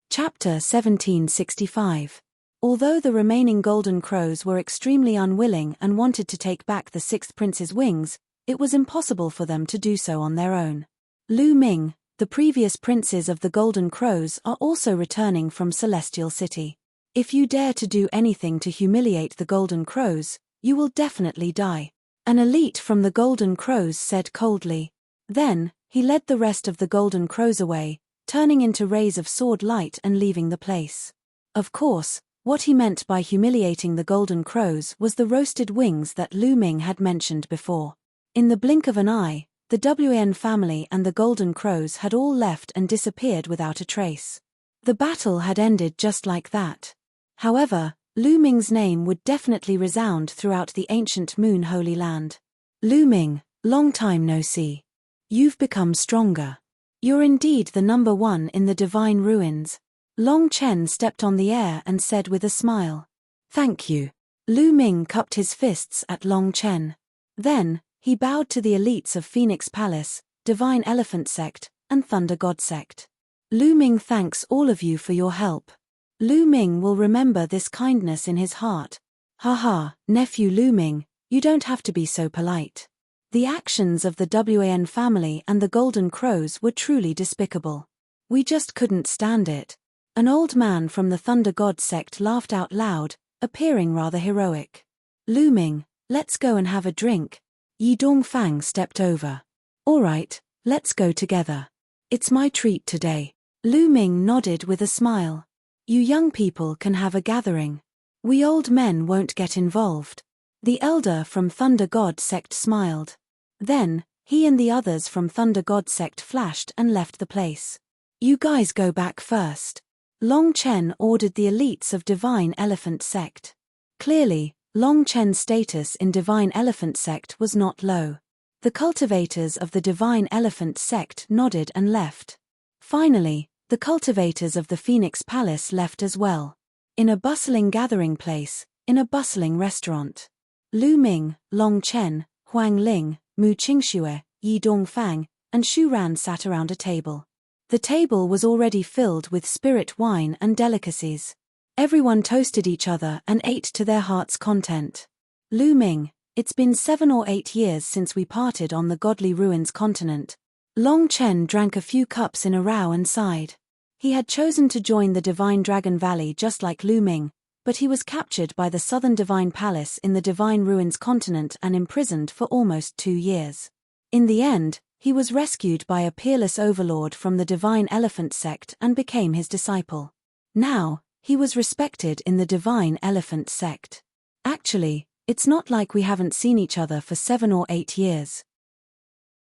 Chapter 1765. Although the remaining Golden Crows were extremely unwilling and wanted to take back the sixth prince's wings, it was impossible for them to do so on their own. Lu Ming, the previous princes of the Golden Crows are also returning from Celestial City. If you dare to do anything to humiliate the Golden Crows, you will definitely die. An elite from the Golden Crows said coldly. Then, he led the rest of the Golden Crows away, turning into rays of sword light and leaving the place. Of course, what he meant by humiliating the Golden Crows was the roasted wings that Lu Ming had mentioned before. In the blink of an eye, the Wan family and the Golden Crows had all left and disappeared without a trace. The battle had ended just like that. However, Lu Ming's name would definitely resound throughout the ancient Moon Holy Land. Lu Ming, long time no see. You've become stronger. You're indeed the number one in the divine ruins. Long Chen stepped on the air and said with a smile. Thank you. Lu Ming cupped his fists at Long Chen. Then, he bowed to the elites of Phoenix Palace, Divine Elephant Sect, and Thunder God Sect. Lu Ming thanks all of you for your help. Lu Ming will remember this kindness in his heart. Haha, nephew Lu Ming, you don't have to be so polite. The actions of the Wan family and the Golden Crows were truly despicable. We just couldn't stand it. An old man from the Thunder God Sect laughed out loud, appearing rather heroic. Lu Ming, let's go and have a drink. Yi Dongfang stepped over. Alright, let's go together. It's my treat today. Lu Ming nodded with a smile. You young people can have a gathering. We old men won't get involved. The elder from Thunder God Sect smiled. Then, he and the others from Thunder God Sect flashed and left the place. You guys go back first. Long Chen ordered the elites of Divine Elephant Sect. Clearly, Long Chen's status in Divine Elephant Sect was not low. The cultivators of the Divine Elephant Sect nodded and left. Finally, the cultivators of the Phoenix Palace left as well. In a bustling gathering place, in a bustling restaurant. Lu Ming, Long Chen, Huang Ling, Mu Qingxue, Yi Dongfang, and Xu Ran sat around a table. The table was already filled with spirit wine and delicacies. Everyone toasted each other and ate to their heart's content. Lu Ming, it's been 7 or 8 years since we parted on the Godly Ruins continent. Long Chen drank a few cups in a row and sighed. He had chosen to join the Divine Dragon Valley just like Lu Ming, but he was captured by the Southern Divine Palace in the Divine Ruins continent and imprisoned for almost 2 years. In the end, he was rescued by a peerless overlord from the Divine Elephant sect and became his disciple. Now, he was respected in the Divine Elephant sect. Actually, it's not like we haven't seen each other for 7 or 8 years.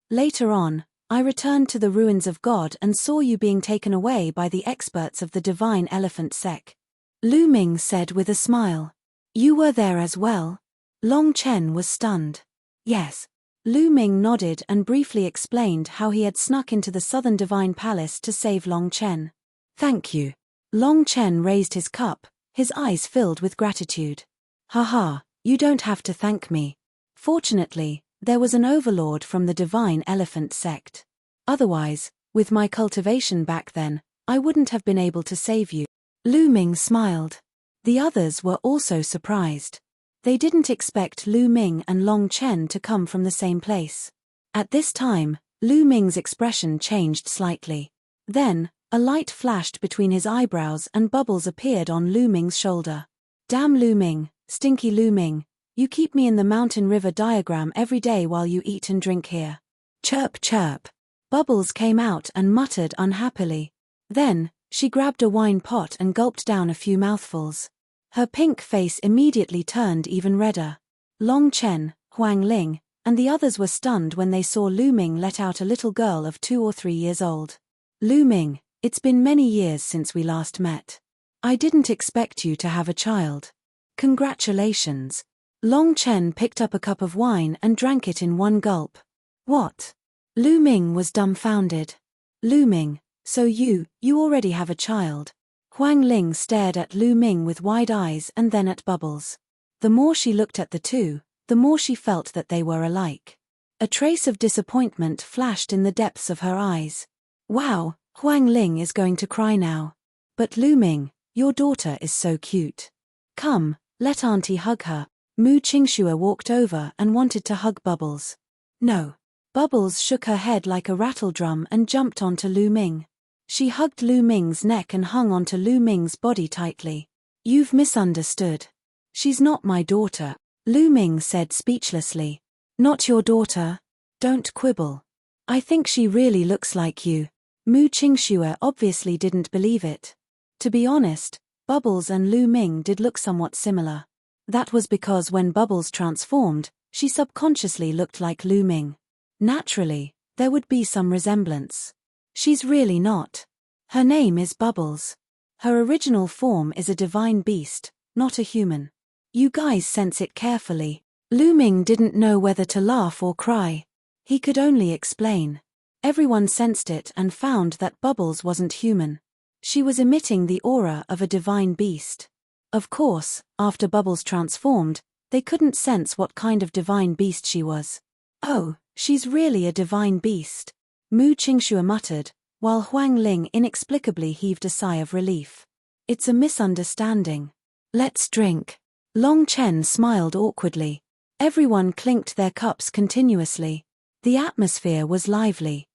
Later on, I returned to the ruins of God and saw you being taken away by the experts of the Divine Elephant sect. Lu Ming said with a smile. You were there as well? Long Chen was stunned. Yes. Lu Ming nodded and briefly explained how he had snuck into the Southern Divine Palace to save Long Chen. Thank you. Long Chen raised his cup, his eyes filled with gratitude. Haha, you don't have to thank me. Fortunately, there was an overlord from the Divine Elephant sect. Otherwise, with my cultivation back then, I wouldn't have been able to save you. Lu Ming smiled. The others were also surprised. They didn't expect Lu Ming and Long Chen to come from the same place. At this time, Lu Ming's expression changed slightly. Then, a light flashed between his eyebrows and bubbles appeared on Lu Ming's shoulder. Damn Lu Ming, stinky Lu Ming, you keep me in the mountain river diagram every day while you eat and drink here. Chirp chirp. Bubbles came out and muttered unhappily. Then, she grabbed a wine pot and gulped down a few mouthfuls. Her pink face immediately turned even redder. Long Chen, Huang Ling, and the others were stunned when they saw Lu Ming let out a little girl of 2 or 3 years old. Lu Ming, it's been many years since we last met. I didn't expect you to have a child. Congratulations. Long Chen picked up a cup of wine and drank it in one gulp. What? Lu Ming was dumbfounded. Lu Ming, so you already have a child. Huang Ling stared at Lu Ming with wide eyes and then at Bubbles. The more she looked at the two, the more she felt that they were alike. A trace of disappointment flashed in the depths of her eyes. Wow, Huang Ling is going to cry now. But Lu Ming, your daughter is so cute. Come, let Auntie hug her. Mu Qingxue walked over and wanted to hug Bubbles. No. Bubbles shook her head like a rattle drum and jumped onto Lu Ming. She hugged Lu Ming's neck and hung onto Lu Ming's body tightly. You've misunderstood. She's not my daughter, Lu Ming said speechlessly. Not your daughter? Don't quibble. I think she really looks like you. Mu Qingxue obviously didn't believe it. To be honest, Bubbles and Lu Ming did look somewhat similar. That was because when Bubbles transformed, she subconsciously looked like Lu Ming. Naturally, there would be some resemblance. She's really not. Her name is Bubbles. Her original form is a divine beast, not a human. You guys sense it carefully. Lu Ming didn't know whether to laugh or cry. He could only explain. Everyone sensed it and found that Bubbles wasn't human. She was emitting the aura of a divine beast. Of course, after Bubbles transformed, they couldn't sense what kind of divine beast she was. Oh, she's really a divine beast. Mu Qingxue muttered, while Huang Ling inexplicably heaved a sigh of relief. It's a misunderstanding. Let's drink. Long Chen smiled awkwardly. Everyone clinked their cups continuously. The atmosphere was lively.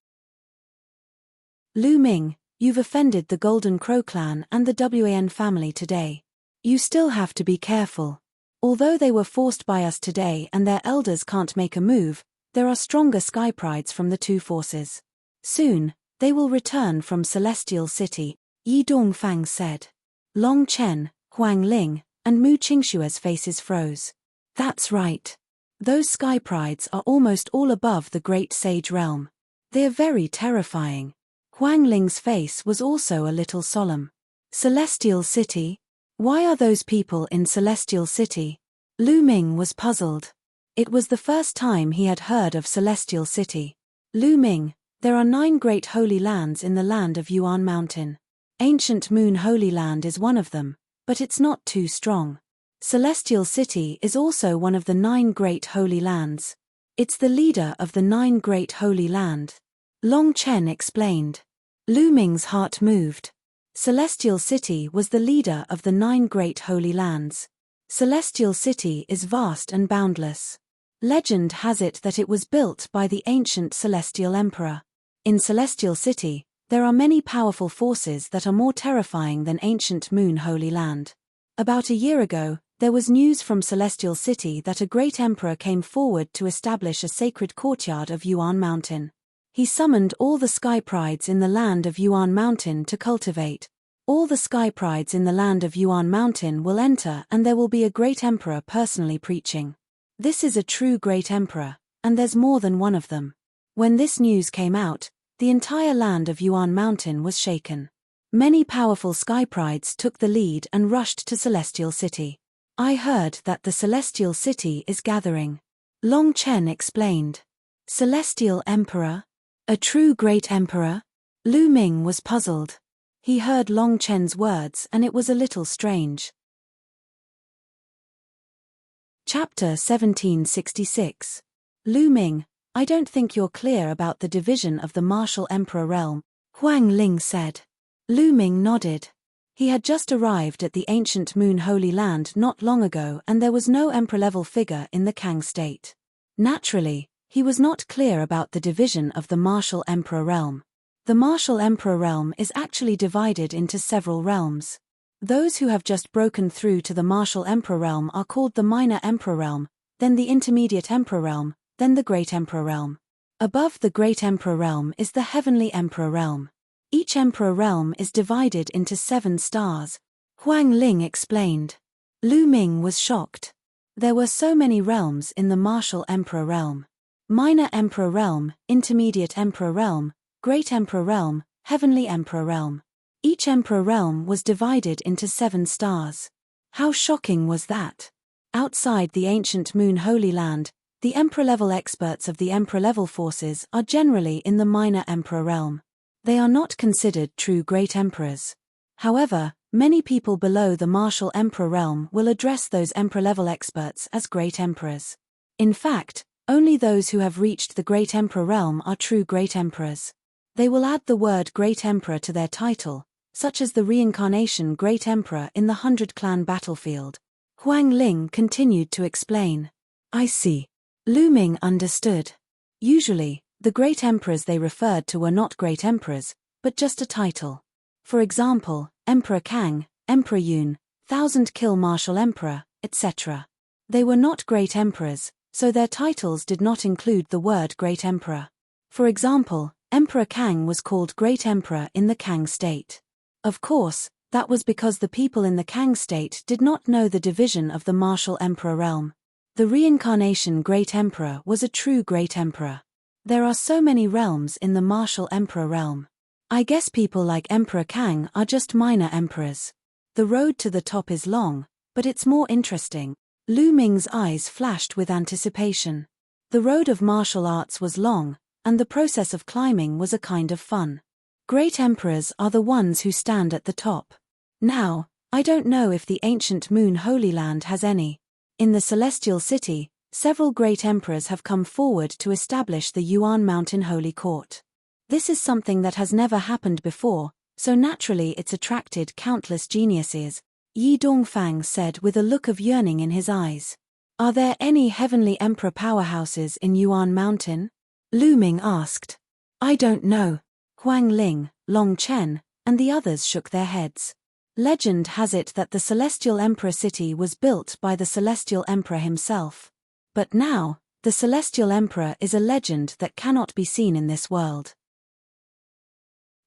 Lu Ming, you've offended the Golden Crow clan and the Wan family today. You still have to be careful. Although they were forced by us today and their elders can't make a move, there are stronger sky prides from the two forces. Soon, they will return from Celestial City, Yi Dongfang said. Long Chen, Huang Ling, and Mu Qingxue's faces froze. That's right. Those sky prides are almost all above the Great Sage Realm. They are very terrifying. Huang Ling's face was also a little solemn. Celestial City? Why are those people in Celestial City? Lu Ming was puzzled. It was the first time he had heard of Celestial City. Lu Ming, there are 9 great holy lands in the land of Yuan Mountain. Ancient Moon Holy Land is one of them, but it's not too strong. Celestial City is also one of the 9 great holy lands. It's the leader of the 9 Great Holy Land. Long Chen explained. Lu Ming's heart moved. Celestial City was the leader of the 9 Great Holy Lands. Celestial City is vast and boundless. Legend has it that it was built by the ancient Celestial Emperor. In Celestial City, there are many powerful forces that are more terrifying than ancient Moon Holy Land. About a year ago, there was news from Celestial City that a great emperor came forward to establish a sacred courtyard of Yuan Mountain. He summoned all the sky prides in the land of Yuan Mountain to cultivate. All the sky prides in the land of Yuan Mountain will enter, and there will be a great emperor personally preaching. This is a true great emperor, and there's more than one of them. When this news came out, the entire land of Yuan Mountain was shaken. Many powerful sky prides took the lead and rushed to Celestial City. I heard that the Celestial City is gathering. Long Chen explained. Celestial Emperor? A true great emperor? Lu Ming was puzzled. He heard Long Chen's words and it was a little strange. Chapter 1766. Lu Ming, I don't think you're clear about the division of the martial emperor realm, Huang Ling said. Lu Ming nodded. He had just arrived at the ancient Moon Holy Land not long ago and there was no emperor-level figure in the Kang state. Naturally, he was not clear about the division of the martial emperor realm. The martial emperor realm is actually divided into several realms. Those who have just broken through to the martial emperor realm are called the minor emperor realm, then the intermediate emperor realm, then the great emperor realm. Above the great emperor realm is the heavenly emperor realm. Each emperor realm is divided into 7 stars, Huang Ling explained. Lu Ming was shocked. There were so many realms in the martial emperor realm. Minor emperor realm, intermediate emperor realm, great emperor realm, heavenly emperor realm. Each emperor realm was divided into 7 stars. How shocking was that? Outside the ancient Moon Holy Land, the emperor-level experts of the emperor-level forces are generally in the minor emperor realm. They are not considered true great emperors. However, many people below the martial emperor realm will address those emperor-level experts as great emperors. In fact, only those who have reached the great emperor realm are true great emperors. They will add the word great emperor to their title, such as the reincarnation great emperor in the 100-clan battlefield. Huang Ling continued to explain. I see. Lu Ming understood. Usually, the great emperors they referred to were not great emperors, but just a title. For example, Emperor Kang, Emperor Yun, 1000-kill martial emperor, etc. They were not great emperors, so their titles did not include the word great emperor. For example, Emperor Kang was called great emperor in the Kang state. Of course, that was because the people in the Kang state did not know the division of the martial emperor realm. The reincarnation great emperor was a true great emperor. There are so many realms in the martial emperor realm. I guess people like Emperor Kang are just minor emperors. The road to the top is long, but it's more interesting. Lu Ming's eyes flashed with anticipation. The road of martial arts was long, and the process of climbing was a kind of fun. Great emperors are the ones who stand at the top. Now, I don't know if the ancient Moon Holy Land has any. In the Celestial City, several great emperors have come forward to establish the Yuan Mountain Holy Court. This is something that has never happened before, so naturally it's attracted countless geniuses, Yi Dongfang said with a look of yearning in his eyes. Are there any heavenly emperor powerhouses in Yuan Mountain? Lu Ming asked. I don't know. Huang Ling, Long Chen, and the others shook their heads. Legend has it that the Celestial Emperor City was built by the Celestial Emperor himself. But now, the Celestial Emperor is a legend that cannot be seen in this world.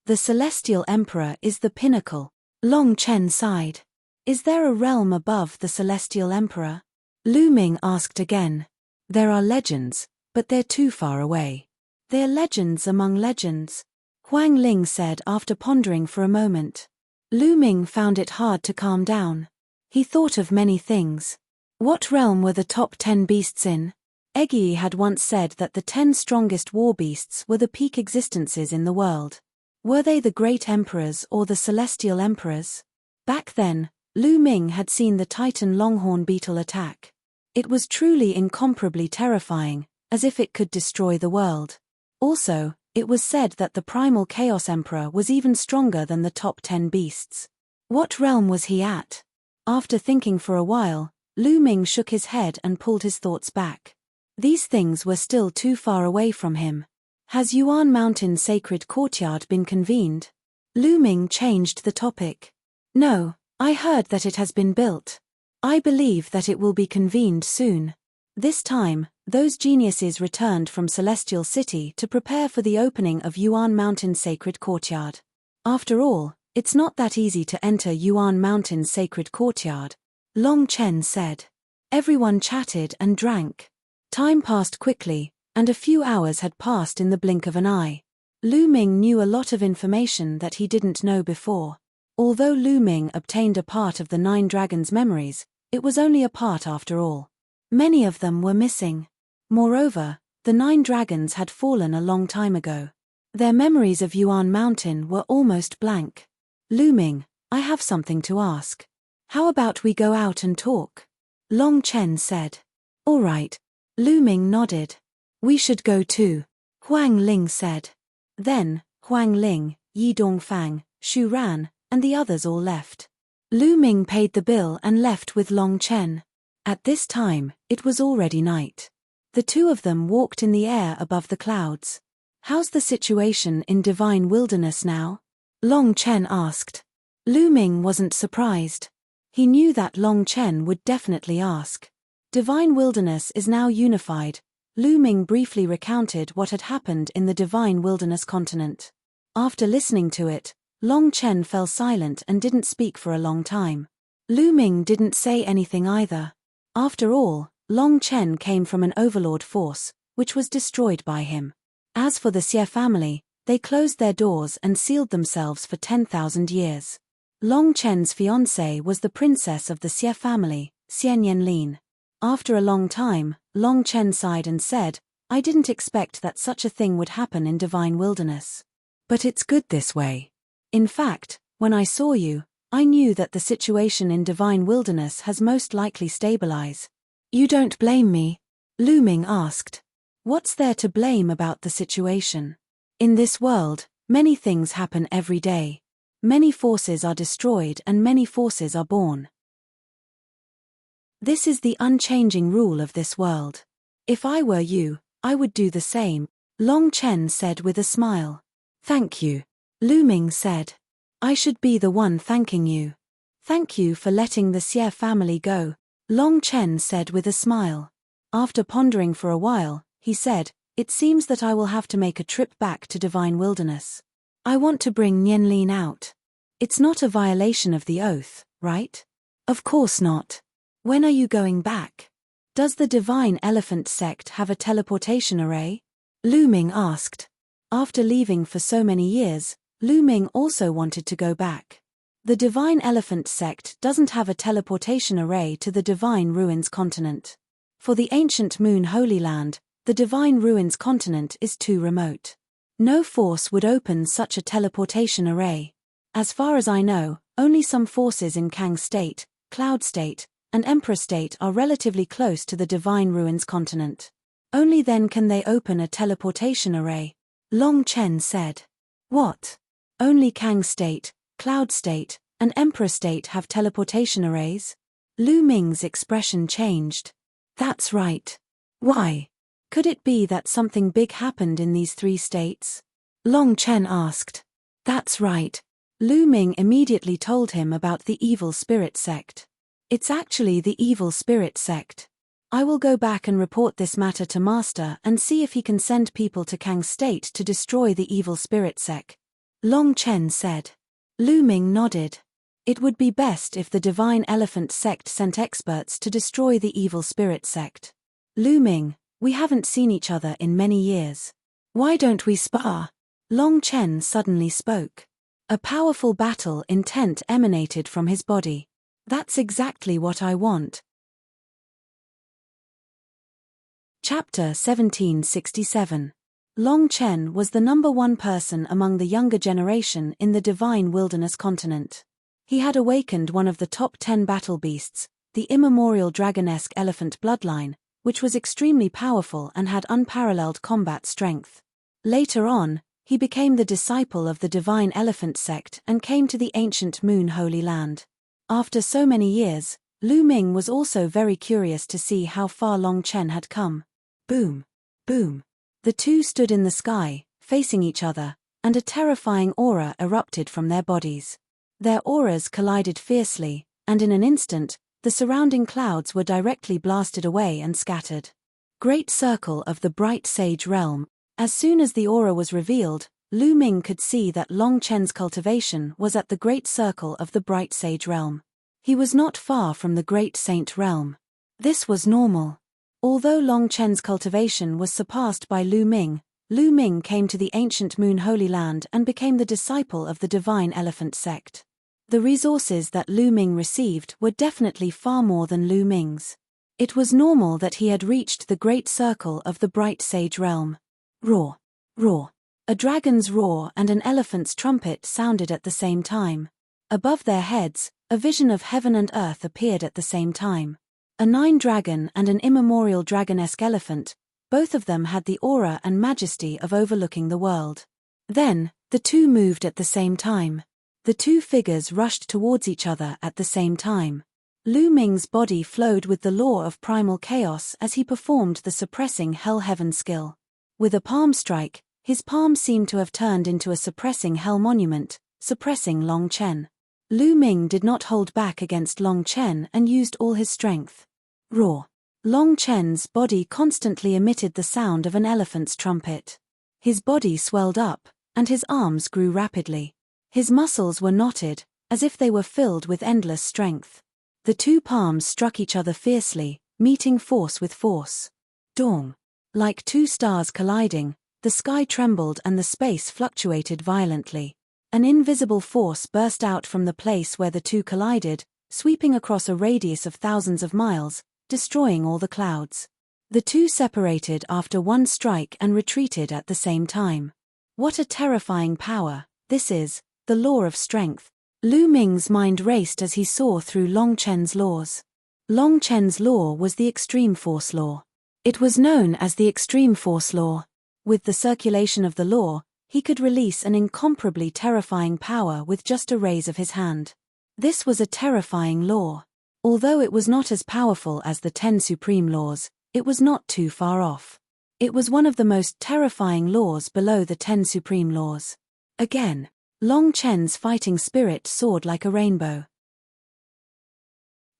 The Celestial Emperor is the pinnacle. Long Chen sighed. Is there a realm above the Celestial Emperor? Lu Ming asked again. There are legends, but they're too far away. They're legends among legends, Huang Ling said after pondering for a moment. Lu Ming found it hard to calm down. He thought of many things. What realm were the top 10 beasts in? Eggy had once said that the 10 strongest war beasts were the peak existences in the world. Were they the great emperors or the celestial emperors? Back then, Lu Ming had seen the Titan longhorn beetle attack. It was truly incomparably terrifying, as if it could destroy the world. Also, it was said that the primal Chaos Emperor was even stronger than the top 10 beasts. What realm was he at? After thinking for a while, Lu Ming shook his head and pulled his thoughts back. These things were still too far away from him. Has Yuan Mountain's sacred courtyard been convened? Lu Ming changed the topic. No, I heard that it has been built. I believe that it will be convened soon. This time, those geniuses returned from Celestial City to prepare for the opening of Yuan Mountain's sacred courtyard. After all, it's not that easy to enter Yuan Mountain's sacred courtyard, Long Chen said. Everyone chatted and drank. Time passed quickly, and a few hours had passed in the blink of an eye. Lu Ming knew a lot of information that he didn't know before. Although Lu Ming obtained a part of the 9 dragons' memories, it was only a part after all. Many of them were missing. Moreover, the 9 dragons had fallen a long time ago. Their memories of Yuan Mountain were almost blank. Lu Ming, I have something to ask. How about we go out and talk? Long Chen said. All right. Lu Ming nodded. We should go too, Huang Ling said. Then, Huang Ling, Yi Dongfang, Xu Ran, and the others all left. Lu Ming paid the bill and left with Long Chen. At this time, it was already night. The two of them walked in the air above the clouds. How's the situation in Divine Wilderness now? Long Chen asked. Lu Ming wasn't surprised. He knew that Long Chen would definitely ask. Divine Wilderness is now unified. Lu Ming briefly recounted what had happened in the Divine Wilderness continent. After listening to it, Long Chen fell silent and didn't speak for a long time. Lu Ming didn't say anything either. After all, Long Chen came from an overlord force, which was destroyed by him. As for the Xie family, they closed their doors and sealed themselves for 10,000 years. Long Chen's fiancée was the princess of the Xie family, Xian Yanlin. After a long time, Long Chen sighed and said, I didn't expect that such a thing would happen in Divine Wilderness. But it's good this way. In fact, when I saw you, I knew that the situation in Divine Wilderness has most likely stabilized. You don't blame me? Lu Ming asked. What's there to blame about the situation? In this world, many things happen every day. Many forces are destroyed and many forces are born. This is the unchanging rule of this world. If I were you, I would do the same, Long Chen said with a smile. Thank you, Lu Ming said. I should be the one thanking you. Thank you for letting the Xie family go, Long Chen said with a smile. After pondering for a while, he said, it seems that I will have to make a trip back to Divine Wilderness. I want to bring Nianlin out. It's not a violation of the oath, right? Of course not. When are you going back? Does the Divine Elephant sect have a teleportation array? Lu Ming asked. After leaving for so many years, Lu Ming also wanted to go back. The Divine Elephant sect doesn't have a teleportation array to the Divine Ruins continent. For the ancient Moon Holy Land, the Divine Ruins continent is too remote. No force would open such a teleportation array. As far as I know, only some forces in Kang State, Cloud State, and Emperor State are relatively close to the Divine Ruins continent. Only then can they open a teleportation array, Long Chen said. What? Only Kang State, Cloud State, and Emperor State have teleportation arrays? Lu Ming's expression changed. That's right. Why? Could it be that something big happened in these 3 states? Long Chen asked. That's right. Lu Ming immediately told him about the Evil Spirit sect. It's actually the Evil Spirit sect. I will go back and report this matter to Master and see if he can send people to Kang State to destroy the Evil Spirit sect, Long Chen said. Lu Ming nodded. It would be best if the Divine Elephant sect sent experts to destroy the Evil Spirit sect. Lu Ming, we haven't seen each other in many years. Why don't we spar? Long Chen suddenly spoke. A powerful battle intent emanated from his body. That's exactly what I want. Chapter 1767. Long Chen was the #1 person among the younger generation in the Divine Wilderness continent. He had awakened one of the top 10 battle beasts, the immemorial dragonesque elephant bloodline, which was extremely powerful and had unparalleled combat strength. Later on, he became the disciple of the divine elephant sect and came to the ancient Moon Holy Land. After so many years, Lu Ming was also very curious to see how far Long Chen had come. Boom! Boom! The two stood in the sky, facing each other, and a terrifying aura erupted from their bodies. Their auras collided fiercely, and in an instant, the surrounding clouds were directly blasted away and scattered. Great Circle of the Bright Sage Realm. As soon as the aura was revealed, Lu Ming could see that Long Chen's cultivation was at the Great Circle of the Bright Sage Realm. He was not far from the Great Saint Realm. This was normal. Although Long Chen's cultivation was surpassed by Lu Ming came to the ancient Moon Holy Land and became the disciple of the divine elephant sect. The resources that Lu Ming received were definitely far more than Lu Ming's. It was normal that he had reached the Great Circle of the Bright Sage Realm. Roar! Roar! A dragon's roar and an elephant's trumpet sounded at the same time. Above their heads, a vision of heaven and earth appeared at the same time. A nine-dragon and an immemorial dragon-esque elephant, both of them had the aura and majesty of overlooking the world. Then, the two moved at the same time. The two figures rushed towards each other at the same time. Lu Ming's body flowed with the law of primal chaos as he performed the suppressing hell-heaven skill. With a palm strike, his palm seemed to have turned into a suppressing hell monument, suppressing Long Chen. Lu Ming did not hold back against Long Chen and used all his strength. Roar! Long Chen's body constantly emitted the sound of an elephant's trumpet. His body swelled up, and his arms grew rapidly. His muscles were knotted, as if they were filled with endless strength. The two palms struck each other fiercely, meeting force with force. Dong! Like two stars colliding, the sky trembled and the space fluctuated violently. An invisible force burst out from the place where the two collided, sweeping across a radius of thousands of miles, destroying all the clouds. The two separated after one strike and retreated at the same time. What a terrifying power, this is, the law of strength. Lu Ming's mind raced as he saw through Long Chen's laws. Long Chen's law was the extreme force law. It was known as the extreme force law. With the circulation of the law, he could release an incomparably terrifying power with just a raise of his hand. This was a terrifying law. Although it was not as powerful as the 10 supreme laws, it was not too far off. It was one of the most terrifying laws below the 10 supreme laws. Again, Long Chen's fighting spirit soared like a rainbow.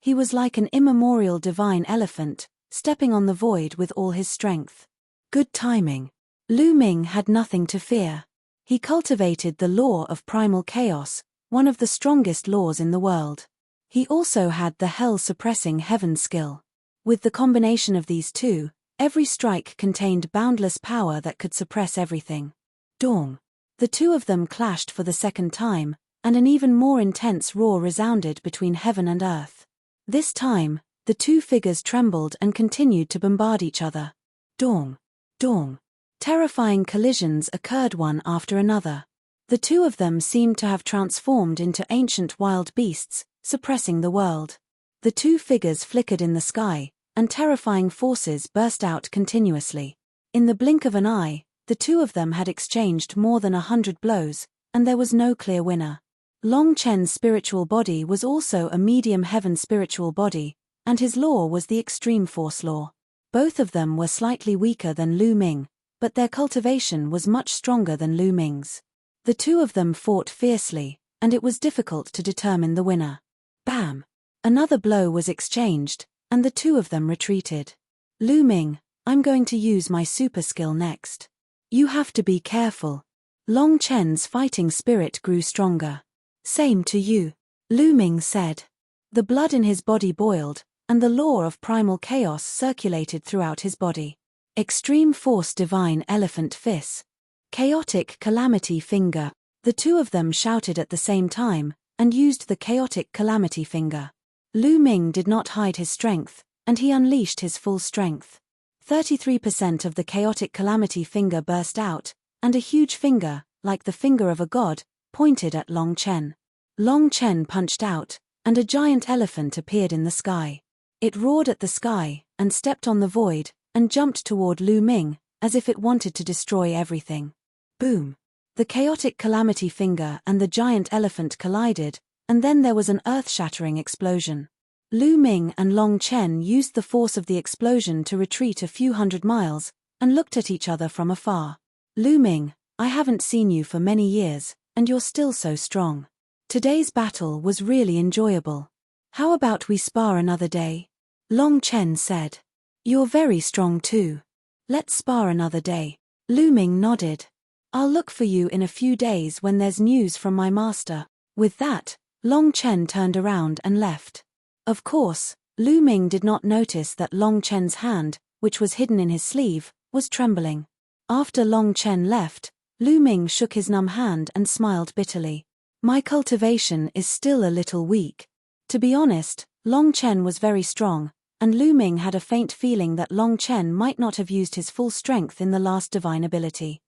He was like an immemorial divine elephant, stepping on the void with all his strength. Good timing. Lu Ming had nothing to fear. He cultivated the law of primal chaos, one of the strongest laws in the world. He also had the hell-suppressing heaven skill. With the combination of these two, every strike contained boundless power that could suppress everything. Dong! The two of them clashed for the second time, and an even more intense roar resounded between heaven and earth. This time, the two figures trembled and continued to bombard each other. Dong! Dong! Terrifying collisions occurred one after another. The two of them seemed to have transformed into ancient wild beasts, suppressing the world. The two figures flickered in the sky, and terrifying forces burst out continuously. In the blink of an eye, the two of them had exchanged more than 100 blows, and there was no clear winner. Long Chen's spiritual body was also a medium heaven spiritual body, and his law was the extreme force law. Both of them were slightly weaker than Lu Ming, but their cultivation was much stronger than Lu Ming's. The two of them fought fiercely, and it was difficult to determine the winner. Bam! Another blow was exchanged, and the two of them retreated. Lu Ming, I'm going to use my super skill next. You have to be careful. Long Chen's fighting spirit grew stronger. Same to you, Lu Ming said. The blood in his body boiled, and the law of primal chaos circulated throughout his body. Extreme Force Divine Elephant Fist. Chaotic Calamity Finger. The two of them shouted at the same time, and used the Chaotic Calamity Finger. Lu Ming did not hide his strength, and he unleashed his full strength. 33% of the Chaotic Calamity Finger burst out, and a huge finger, like the finger of a god, pointed at Long Chen. Long Chen punched out, and a giant elephant appeared in the sky. It roared at the sky, and stepped on the void, and jumped toward Lu Ming, as if it wanted to destroy everything. Boom! The chaotic calamity finger and the giant elephant collided, and then there was an earth-shattering explosion. Lu Ming and Long Chen used the force of the explosion to retreat a few hundred miles, and looked at each other from afar. Lu Ming, I haven't seen you for many years, and you're still so strong. Today's battle was really enjoyable. How about we spar another day? Long Chen said. You're very strong too. Let's spar another day. Lu Ming nodded. I'll look for you in a few days when there's news from my master. With that, Long Chen turned around and left. Of course, Lu Ming did not notice that Long Chen's hand, which was hidden in his sleeve, was trembling. After Long Chen left, Lu Ming shook his numb hand and smiled bitterly. My cultivation is still a little weak. To be honest, Long Chen was very strong, and Lu Ming had a faint feeling that Long Chen might not have used his full strength in the last divine ability.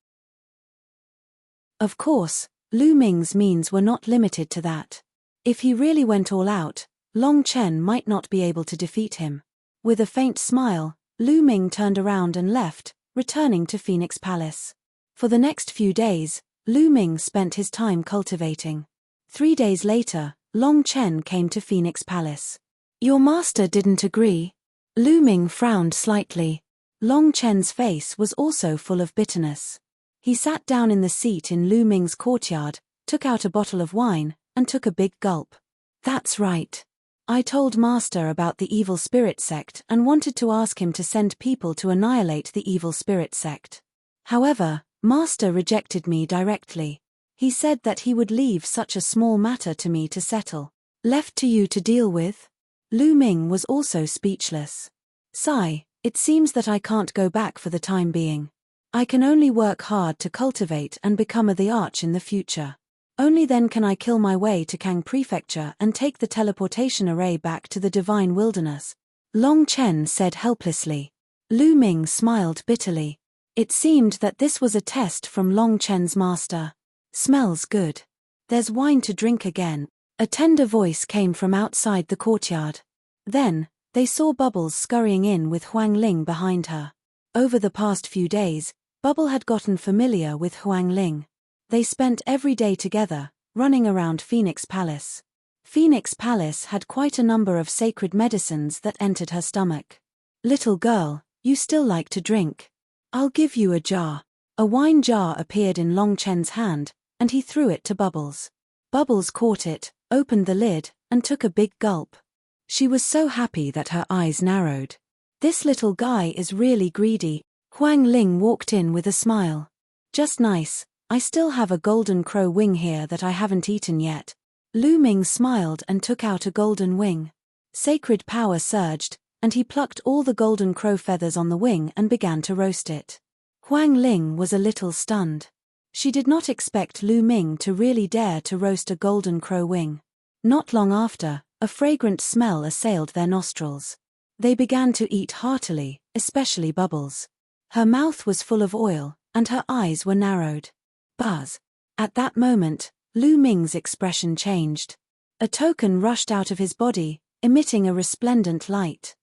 Of course, Lu Ming's means were not limited to that. If he really went all out, Long Chen might not be able to defeat him. With a faint smile, Lu Ming turned around and left, returning to Phoenix Palace. For the next few days, Lu Ming spent his time cultivating. 3 days later, Long Chen came to Phoenix Palace. Your master didn't agree? Lu Ming frowned slightly. Long Chen's face was also full of bitterness. He sat down in the seat in Lu Ming's courtyard, took out a bottle of wine, and took a big gulp. That's right. I told Master about the evil spirit sect and wanted to ask him to send people to annihilate the evil spirit sect. However, Master rejected me directly. He said that he would leave such a small matter to me to settle. Left to you to deal with? Lu Ming was also speechless. Sigh, it seems that I can't go back for the time being. I can only work hard to cultivate and become the arch in the future. Only then can I kill my way to Kang Prefecture and take the teleportation array back to the Divine Wilderness. Long Chen said helplessly. Lu Ming smiled bitterly. It seemed that this was a test from Long Chen's master. Smells good. There's wine to drink again. A tender voice came from outside the courtyard. Then, they saw Bubbles scurrying in with Huang Ling behind her. Over the past few days, Bubble had gotten familiar with Huang Ling. They spent every day together, running around Phoenix Palace. Phoenix Palace had quite a number of sacred medicines that entered her stomach. Little girl, you still like to drink. I'll give you a jar. A wine jar appeared in Long Chen's hand, and he threw it to Bubbles. Bubbles caught it, opened the lid, and took a big gulp. She was so happy that her eyes narrowed. This little guy is really greedy. Huang Ling walked in with a smile. Just nice, I still have a golden crow wing here that I haven't eaten yet. Lu Ming smiled and took out a golden wing. Sacred power surged, and he plucked all the golden crow feathers on the wing and began to roast it. Huang Ling was a little stunned. She did not expect Lu Ming to really dare to roast a golden crow wing. Not long after, a fragrant smell assailed their nostrils. They began to eat heartily, especially Bubbles. Her mouth was full of oil, and her eyes were narrowed. Buzz. At that moment, Lu Ming's expression changed. A token rushed out of his body, emitting a resplendent light.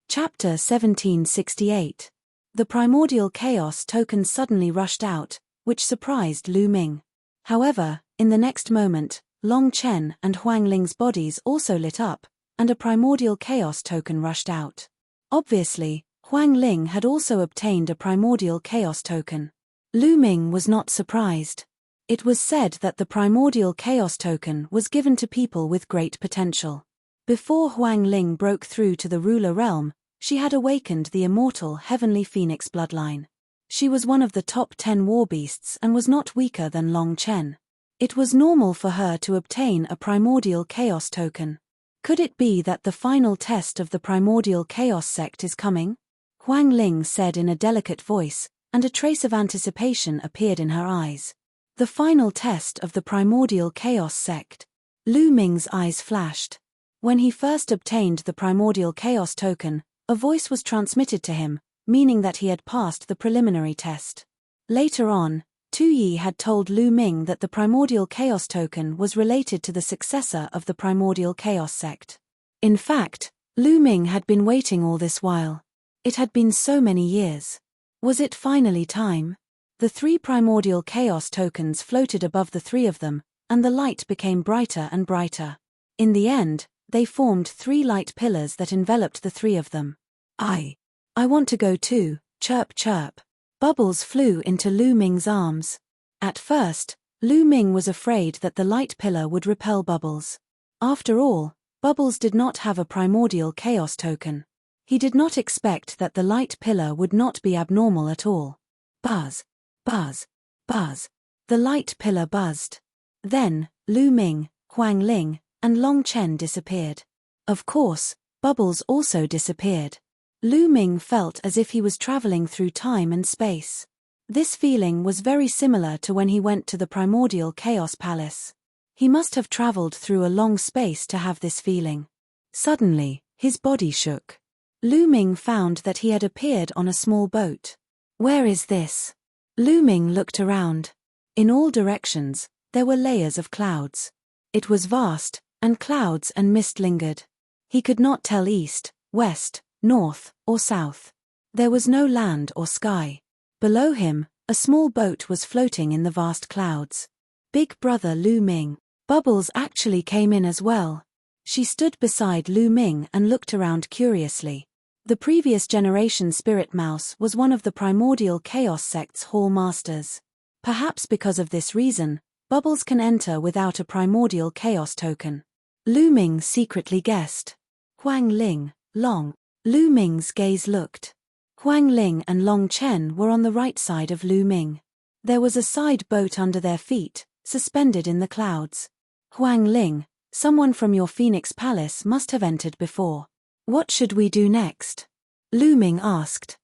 Chapter 1768. The primordial chaos token suddenly rushed out, which surprised Lu Ming. However, in the next moment, Long Chen and Huang Ling's bodies also lit up, and a primordial chaos token rushed out. Obviously, Huang Ling had also obtained a primordial chaos token. Lu Ming was not surprised. It was said that the primordial chaos token was given to people with great potential. Before Huang Ling broke through to the ruler realm, she had awakened the immortal heavenly phoenix bloodline. She was one of the top 10 war beasts and was not weaker than Long Chen. It was normal for her to obtain a primordial chaos token. Could it be that the final test of the primordial chaos sect is coming? Huang Ling said in a delicate voice, and a trace of anticipation appeared in her eyes. The final test of the primordial chaos sect. Lu Ming's eyes flashed. When he first obtained the primordial chaos token, a voice was transmitted to him, meaning that he had passed the preliminary test. Later on, Tu Yi had told Lu Ming that the primordial chaos token was related to the successor of the primordial chaos sect. In fact, Lu Ming had been waiting all this while. It had been so many years. Was it finally time? The 3 primordial chaos tokens floated above the 3 of them, and the light became brighter and brighter. In the end, they formed 3 light pillars that enveloped the 3 of them. I want to go too, chirp chirp. Bubbles flew into Lu Ming's arms. At first, Lu Ming was afraid that the light pillar would repel Bubbles. After all, Bubbles did not have a primordial chaos token. He did not expect that the light pillar would not be abnormal at all. Buzz, buzz, buzz. The light pillar buzzed. Then, Lu Ming, Huang Ling, and Long Chen disappeared. Of course, Bubbles also disappeared. Lu Ming felt as if he was traveling through time and space. This feeling was very similar to when he went to the primordial chaos palace. He must have traveled through a long space to have this feeling. Suddenly, his body shook. Lu Ming found that he had appeared on a small boat. Where is this? Lu Ming looked around. In all directions, there were layers of clouds. It was vast, and clouds and mist lingered. He could not tell east, west, north, or south. There was no land or sky. Below him, a small boat was floating in the vast clouds. Big brother Lu Ming. Bubbles actually came in as well. She stood beside Lu Ming and looked around curiously. The previous generation Spirit Mouse was one of the primordial chaos sect's hall masters. Perhaps because of this reason, Bubbles can enter without a primordial chaos token. Lu Ming secretly guessed. Huang Ling, Long. Lu Ming's gaze looked. Huang Ling and Long Chen were on the right side of Lu Ming. There was a side boat under their feet, suspended in the clouds. Huang Ling, someone from your Phoenix Palace must have entered before. What should we do next? Lu Ming asked.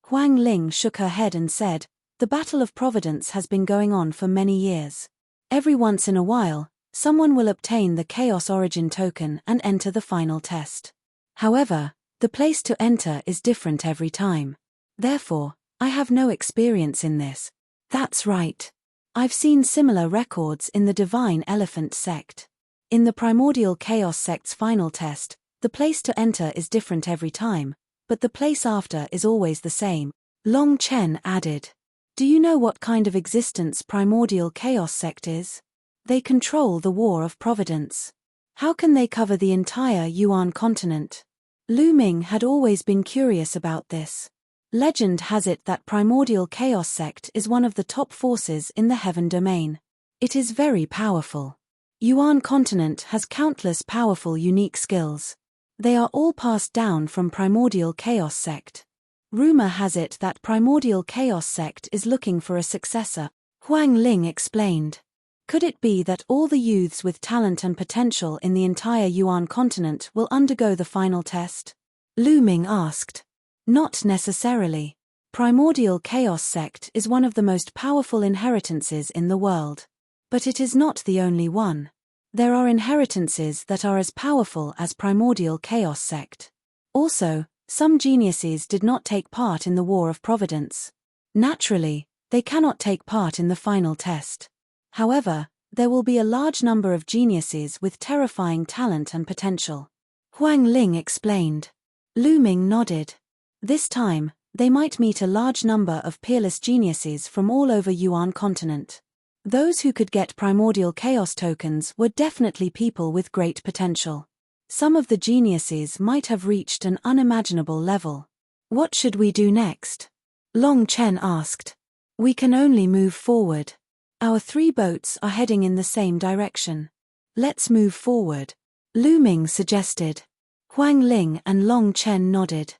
Huang Ling shook her head and said, the Battle of Providence has been going on for many years. Every once in a while, someone will obtain the Chaos Origin token and enter the final test. However, the place to enter is different every time. Therefore, I have no experience in this. That's right. I've seen similar records in the Divine Elephant sect. In the Primordial Chaos sect's final test, the place to enter is different every time, but the place after is always the same. Long Chen added. Do you know what kind of existence Primordial Chaos sect is? They control the War of Providence. How can they cover the entire Yuan continent? Lu Ming had always been curious about this. Legend has it that Primordial Chaos sect is one of the top forces in the Heaven domain. It is very powerful. Yuan continent has countless powerful unique skills. They are all passed down from Primordial Chaos sect. Rumor has it that Primordial Chaos sect is looking for a successor, Huang Ling explained. Could it be that all the youths with talent and potential in the entire Yuan continent will undergo the final test? Lu Ming asked. Not necessarily. Primordial Chaos sect is one of the most powerful inheritances in the world. But it is not the only one. There are inheritances that are as powerful as Primordial Chaos sect. Also, some geniuses did not take part in the War of Providence. Naturally, they cannot take part in the final test. However, there will be a large number of geniuses with terrifying talent and potential. Huang Ling explained. Lu Ming nodded. This time, they might meet a large number of peerless geniuses from all over Yuan continent. Those who could get primordial chaos tokens were definitely people with great potential. Some of the geniuses might have reached an unimaginable level. What should we do next? Long Chen asked. We can only move forward. Our 3 boats are heading in the same direction. Let's move forward, Lu Ming suggested. Huang Ling and Long Chen nodded.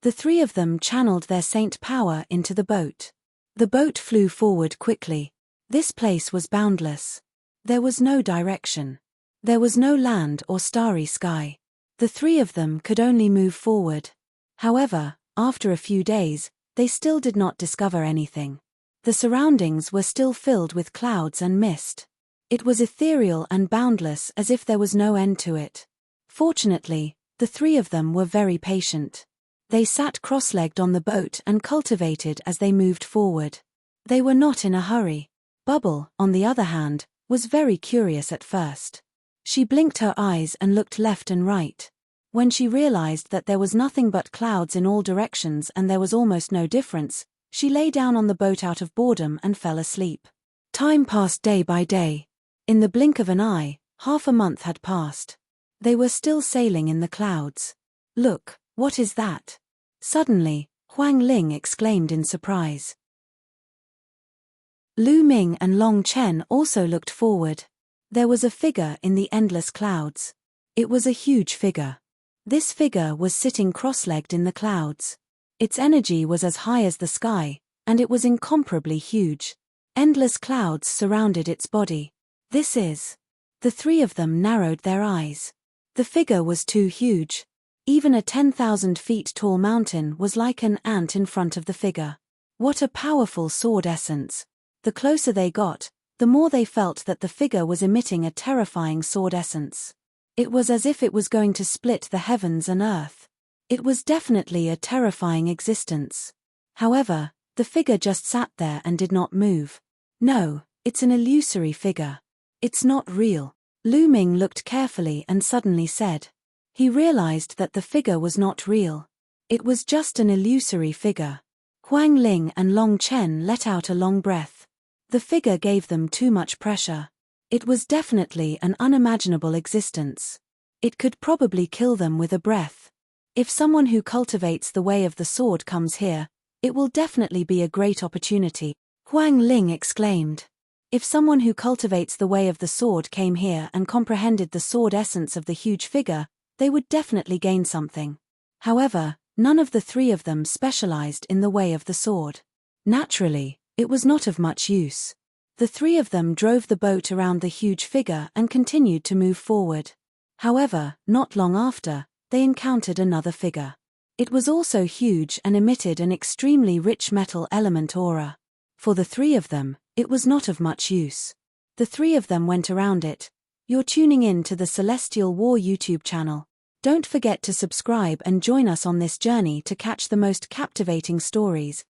The 3 of them channeled their saint power into the boat. The boat flew forward quickly. This place was boundless. There was no direction. There was no land or starry sky. The 3 of them could only move forward. However, after a few days, they still did not discover anything. The surroundings were still filled with clouds and mist. It was ethereal and boundless as if there was no end to it. Fortunately, the 3 of them were very patient. They sat cross-legged on the boat and cultivated as they moved forward. They were not in a hurry. Bubble, on the other hand, was very curious at first. She blinked her eyes and looked left and right. When she realized that there was nothing but clouds in all directions and there was almost no difference, she lay down on the boat out of boredom and fell asleep. Time passed day by day. In the blink of an eye, half a month had passed. They were still sailing in the clouds. "Look, what is that?" Suddenly, Huang Ling exclaimed in surprise. Lu Ming and Long Chen also looked forward. There was a figure in the endless clouds. It was a huge figure. This figure was sitting cross-legged in the clouds. Its energy was as high as the sky, and it was incomparably huge. Endless clouds surrounded its body. This is. The three of them narrowed their eyes. The figure was too huge. Even a 10,000 feet tall mountain was like an ant in front of the figure. What a powerful sword essence. The closer they got, the more they felt that the figure was emitting a terrifying sword essence. It was as if it was going to split the heavens and earth. It was definitely a terrifying existence. However, the figure just sat there and did not move. No, it's an illusory figure. It's not real. Lu Ming looked carefully and suddenly said. He realized that the figure was not real. It was just an illusory figure. Huang Ling and Long Chen let out a long breath. The figure gave them too much pressure. It was definitely an unimaginable existence. It could probably kill them with a breath. If someone who cultivates the way of the sword comes here, it will definitely be a great opportunity, Huang Ling exclaimed. If someone who cultivates the way of the sword came here and comprehended the sword essence of the huge figure, they would definitely gain something. However, none of the three of them specialized in the way of the sword. Naturally, it was not of much use. The three of them drove the boat around the huge figure and continued to move forward. However, not long after, they encountered another figure. It was also huge and emitted an extremely rich metal element aura. For the three of them, it was not of much use. The three of them went around it. You're tuning in to the Celestial War YouTube channel. Don't forget to subscribe and join us on this journey to catch the most captivating stories.